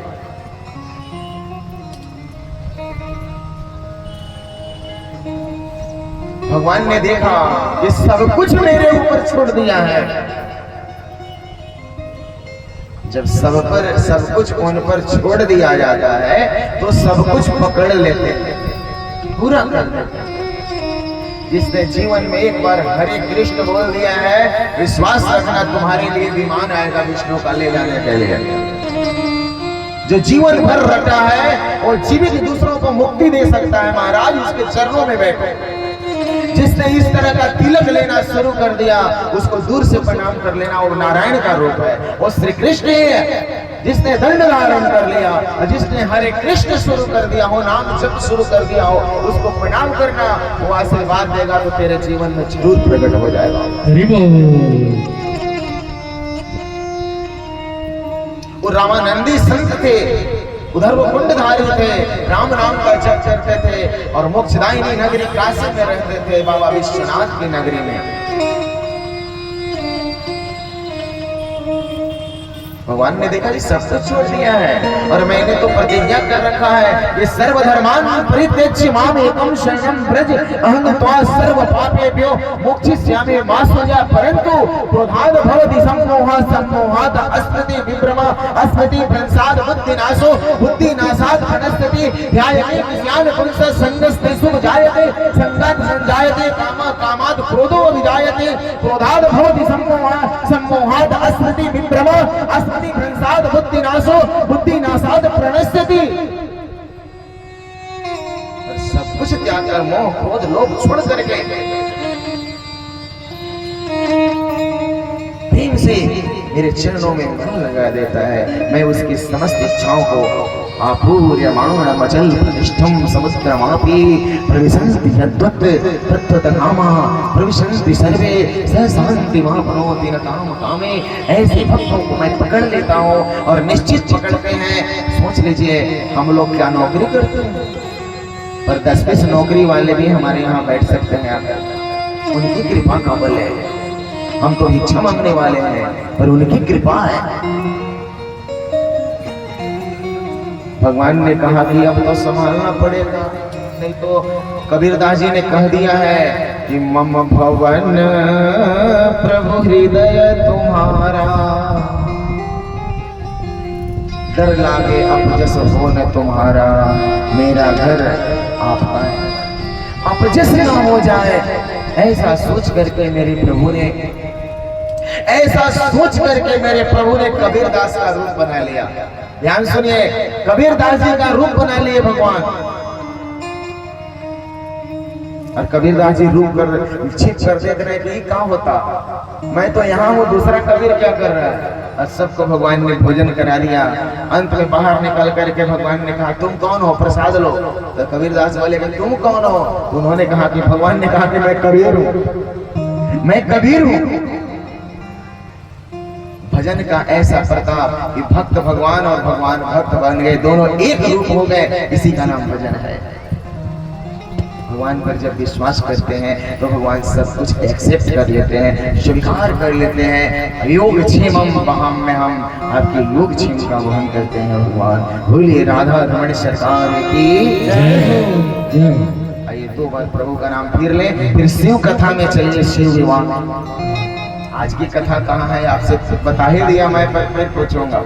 भगवान ने देखा कि सब कुछ मेरे ऊपर छोड़ दिया है। जब सब कुछ उन पर छोड़ दिया जाता है तो सब कुछ पकड़ लेते हैं, पूरा कर देते हैं। जिसने जीवन में एक बार हरे कृष्ण बोल दिया है, विश्वास रखना तुम्हारे लिए विमान आएगा विष्णु का ले जाने के लिए। जो जीवन भर रटा है वो जीवित दूसरों को मुक्ति दे सकता है महाराज, उसके चरणों में बैठे। जिसने इस तरह का तिलक लेना शुरू कर दिया उसको दूर से प्रणाम कर लेना, वो नारायण का रूप है, वो श्री कृष्ण है। जिसने दंड धारण कर लिया और जिसने हरे कृष्ण शुरू कर दिया हो, नाम जप शुरू कर दिया हो, उसको प्रणाम करना, वो आशीर्वाद देगा तो तेरे जीवन में जरूर प्रकट हो जाएगा। वो रामानंदी संत थे, उधर वो कुंडधारी थे, राम नाम का जप करते थे और मोक्षदायिनी नगरी काशी में रहते थे, बाबा विश्वनाथ की नगरी में। भगवान ने देखा ये सब कुछ छोड़ दिया है और मैंने तो प्रतिज्ञा कर रखा है, ये सर्वधर्मान परित्यज्य माम एकम शरणं व्रज अहं त्वा सर्व पापेभ्यो मोक्षयिष्यामि मा शुचा। परंतु क्रोधाद् भवति सम्मोहात् अस्मृति विभ्रमा अस्मृति भ्रंशाद् बुद्धिनाशो बुद्धिनाशाद् धनस्मृति ध्यायते विज्ञान पुंस संगस्ते सुख जायते संगात् संजायते कामात् क्रोधो विजायते क्रोधाद् भवति सम्मोहात् अस्मृति विभ्रमा अस्मृति भ्रंशाद् बुद्धिनाशो बुद्धिनाशाद् प्रणश्यति। सब कुछ त्याग कर मोह क्रोध लोभ छोड़ करके प्रेम से मेरे चरणों में मन लगा देता है, मैं उसकी समस्त इच्छाओं को आपूर्यमाणमचल प्रतिष्ठं समुद्रमापि प्रविशन्ति यद्वत् तत्त्वत कामः प्रविशन्ति सर्वे स शान्तिमाप्नोति न काम कामे। ऐसे भक्तों को मैं पकड़ लेता हूँ और निश्चित पकड़ते हैं। सोच लीजिए हम लोग क्या नौकरी करते हैं, पर 10-20 नौकरी वाले भी हमारे यहाँ बैठ सकते हैं आकर। उनकी कृपा का बल है। हम तो भिक्षा मांगने वाले हैं, पर उनकी कृपा है। भगवान ने कहा कि अब तो संभालना पड़ेगा, नहीं तो कबीरदास जी ने कह दिया है कि मम भवन प्रभु हृदय तुम्हारा, डर लागे अब जस हो न तुम्हारा, मेरा घर आपका है। अब जस ना हो जाए ऐसा सोच करके मेरे प्रभु ने, ऐसा सोच करके मेरे प्रभु ने कबीरदास का रूप बना लिया। ध्यान सुनिए, कबीरदास जी का रूप बना लिए भगवान। और कबीरदास जी रूप कर छिप कर देख रहे कि क्या होता, मैं तो यहाँ हूँ, दूसरा कबीर क्या कर रहा है। और सबको भगवान ने भोजन करा दिया। अंत में बाहर निकल करके भगवान ने कहा तुम कौन हो, प्रसाद लो। तो कबीरदास बोले कि तुम कौन हो। उन्होंने कहा कि भगवान ने कहा कि मैं कबीर हूँ, मैं कबीर हूँ। भजन का ऐसा प्रताप कि भक्त भगवान और भगवान भक्त बन गए, दोनों एक रूप हो गए, इसी का नाम भजन है। भगवान पर जब विश्वास करते हैं तो भगवान सब कुछ एक्सेप्ट कर लेते हैं, स्वीकार कर लेते हैं। योग क्षेमम वहम में हम आपके योग क्षेम का वहन करते हैं भगवान। बोलिए राधा रमण सरकार की जय। आइए 2 बार प्रभु का नाम फिर ले, फिर शिव कथा में चलिए। शिव विवाह आज की कथा कहाँ है आपसे बता ही दिया, मैं फिर पूछूंगा।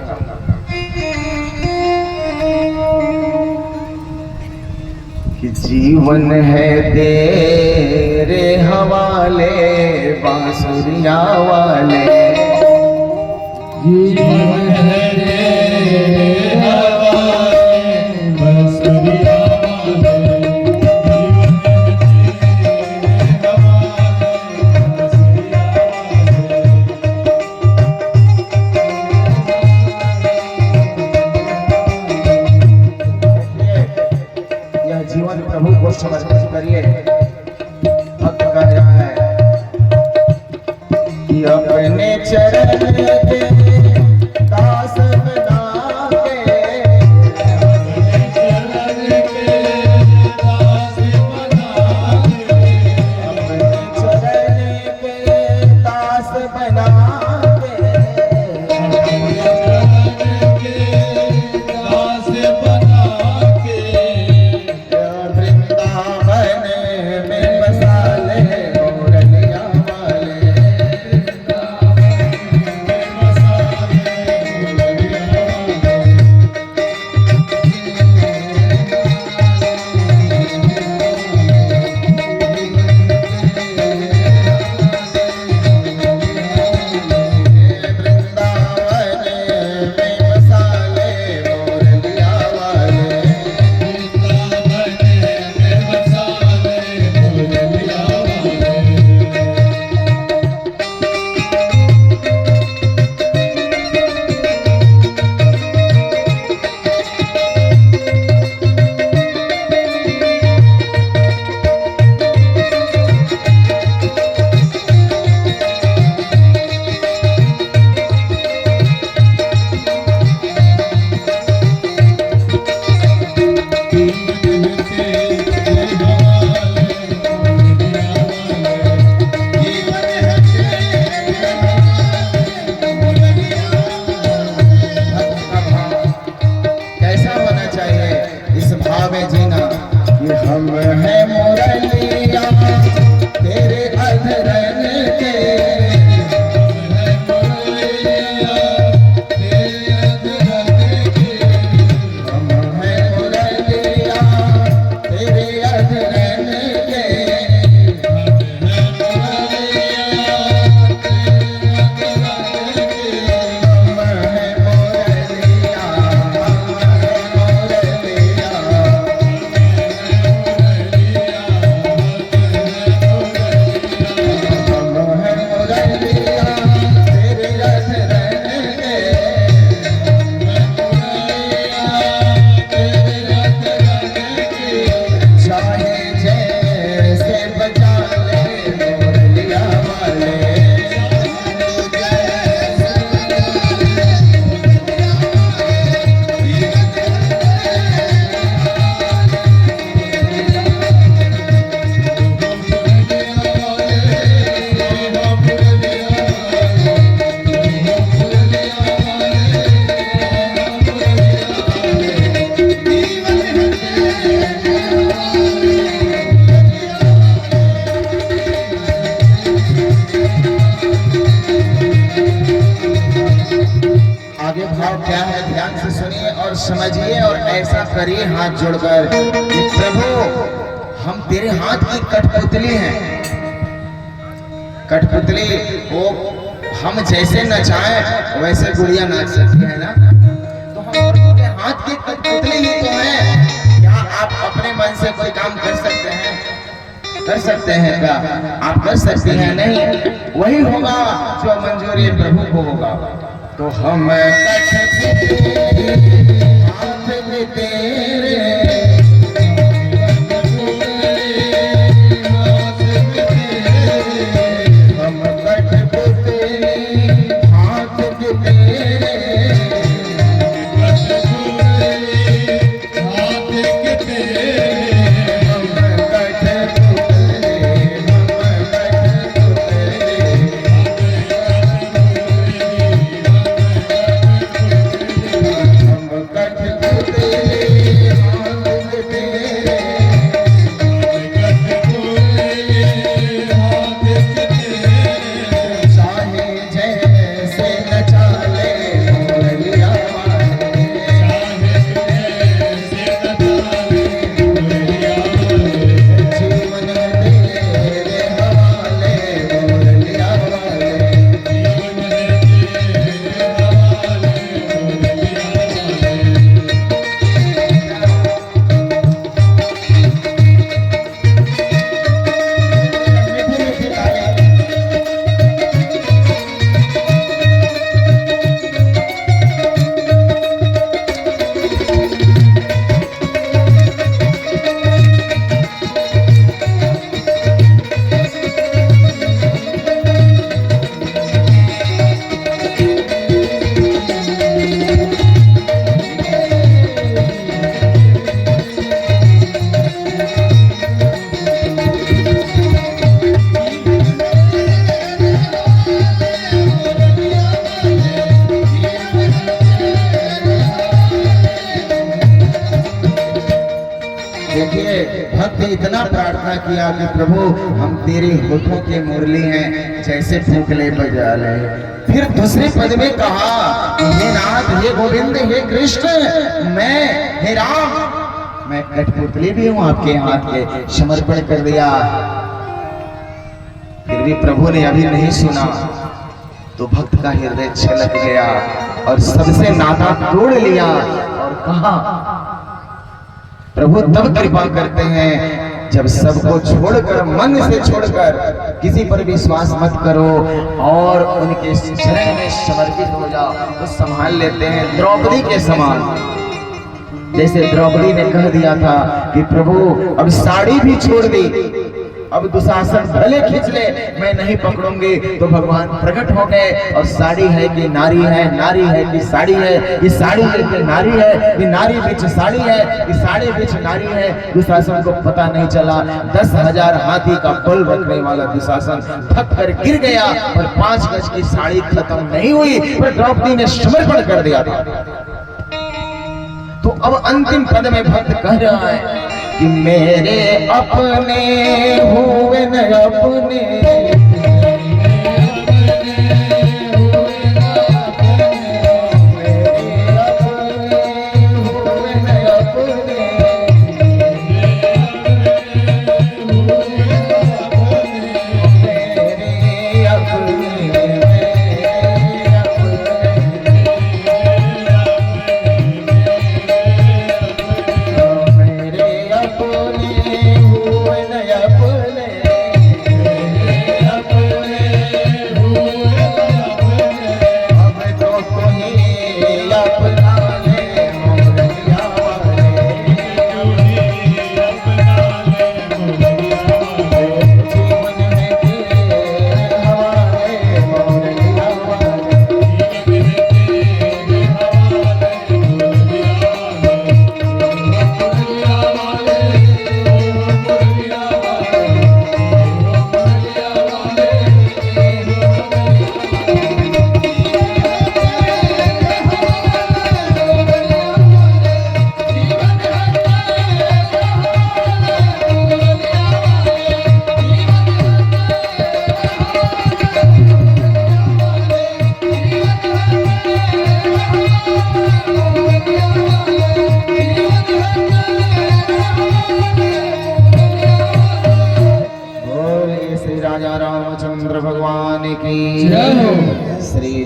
कि जीवन है तेरे हवाले बांसुरिया वाले, जीवन है तेरे हवाले बांसुरिया वाले, जीवन प्रभु को समर्पित करिए। भक्त कह रहा है कि अपने चरण के दास बना के, अपने चरण के दास बना के, अपने चरण के दास बना के, अपने चरण के दास बना के, वृंदावन में बसा ले मोरलिया वाले, हम हैं मुरलिया तेरे अधरन के, हम हैं मुरलिया तेरे अधरन के, हम हैं मुरलिया, हम हैं मुरलिया। और समझिए और ऐसा करिए हाथ जोड़कर कि प्रभु हम तेरे हाथ की कठपुतली हैं। कठपुतली वो हम जैसे नचाएं वैसे गुड़िया नाच सकती है ना, तो हम प्रभु के हाथ की कठपुतली ही तो हैं। क्या आप अपने मन से कोई काम कर सकते हैं? कर सकते हैं क्या? आप कर सकते हैं? नहीं, वही होगा जो मंजूरी प्रभु को होगा। तो हम कठपुतली हाथ में तेरे, हम कठपुतली हाथ में तेरे, भक्त ने इतना प्रार्थना किया कि प्रभु हम तेरे होठों के मुरली हैं, जैसे फूंक ले बजा ले। फिर दूसरे पद में कहा, हे नाथ, हे गोविंद, हे कृष्ण, मैं हे राम, मैं कठपुतली भी हूँ आपके हाथ के, समर्पण कर दिया। फिर भी प्रभु ने अभी नहीं सुना तो भक्त का हृदय छलक गया और सबसे नाता तोड़ लिया और कहा, प्रभु तब कृपा करते हैं जब सबको छोड़कर, मन से छोड़कर, किसी पर विश्वास मत करो और उनके चरण में समर्पित हो जाओ तो संभाल लेते हैं। द्रौपदी के समान, जैसे द्रौपदी ने कह दिया था कि प्रभु अब साड़ी भी छोड़ दी, अब दुशासन भले खींच ले, मैं नहीं पकड़ूंगी, तो भगवान प्रकट हो गए और साड़ी है कि नारी है, नारी है कि साड़ी है, ये साड़ी है कि नारी है, ये नारी बीच साड़ी है, ये साड़ी बीच नारी है। दुशासन को पता नहीं चला, 10,000 हाथी का बल रखने वाला दुशासन थक कर गिर गया और 5 गज की साड़ी खत्म नहीं हुई, पर द्रौपदी ने समर्पण कर दिया था। तो अब अंतिम पद में भक्त कह रहा है कि मेरे अपने हुए न अपने,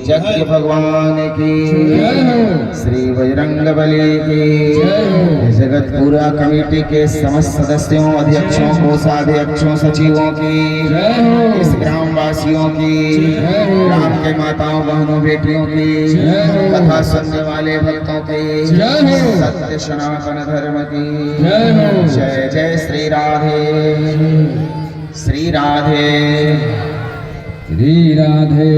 यज्ञ भगवान की, श्री बजरंगबली की, जगतपुरा कमेटी के समस्त सदस्यों, अध्यक्षों, कोषाध्यक्षों, सचिवों की, इस ग्राम वासियों की, ग्राम के माताओं, बहनों, बेटियों की, कथा सुनने वाले भक्तों की, सत्य सनातन धर्म की जय जय श्री राधे, श्री राधे, श्री राधे।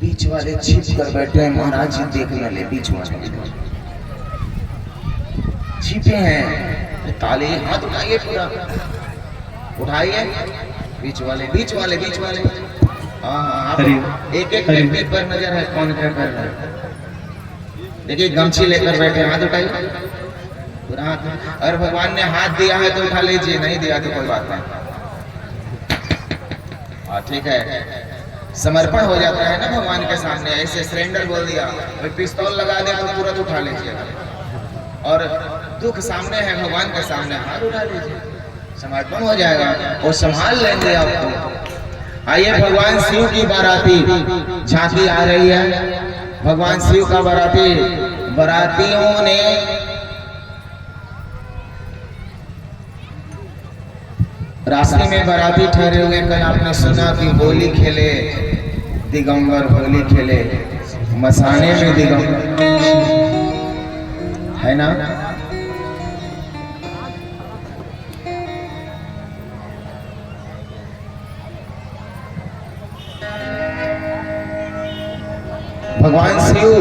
बीच वाले छिप कर बैठे हैं महाराज जी, देख न ले बीच वाले छिपे हैं। ताले हाथ उठाइए, पूरा उठाइए, बीच वाले बीच वाले बीच वाले। हाँ आप एक एक व्यक्ति पर नजर है, कौन क्या कर रहा है। देखिए गमछी लेकर बैठे, हाथ उठाइए पूरा हाथ। अगर भगवान ने हाथ दिया है तो उठा लीजिए, नहीं दिया तो कोई बात नहीं। हाँ ठीक है, समर्पण हो जाता है ना भगवान के सामने। ऐसे सरेंडर बोल दिया, पिस्तौल लगा दे तो तुरंत उठा लीजिए। और दुख सामने है, भगवान के सामने हाथ उठा लीजिए, समर्पण हो जाएगा, वो संभाल लेंगे आपको। आइए, भगवान शिव की बाराती झांकी आ रही है। भगवान शिव का बाराती, बारातियों ने रास्ते में बाराती ठहरे हुए। कल आपने सुना कि होली खेले दिगंबर, होली खेले मसाने में दिगंबर, है ना। भगवान शिव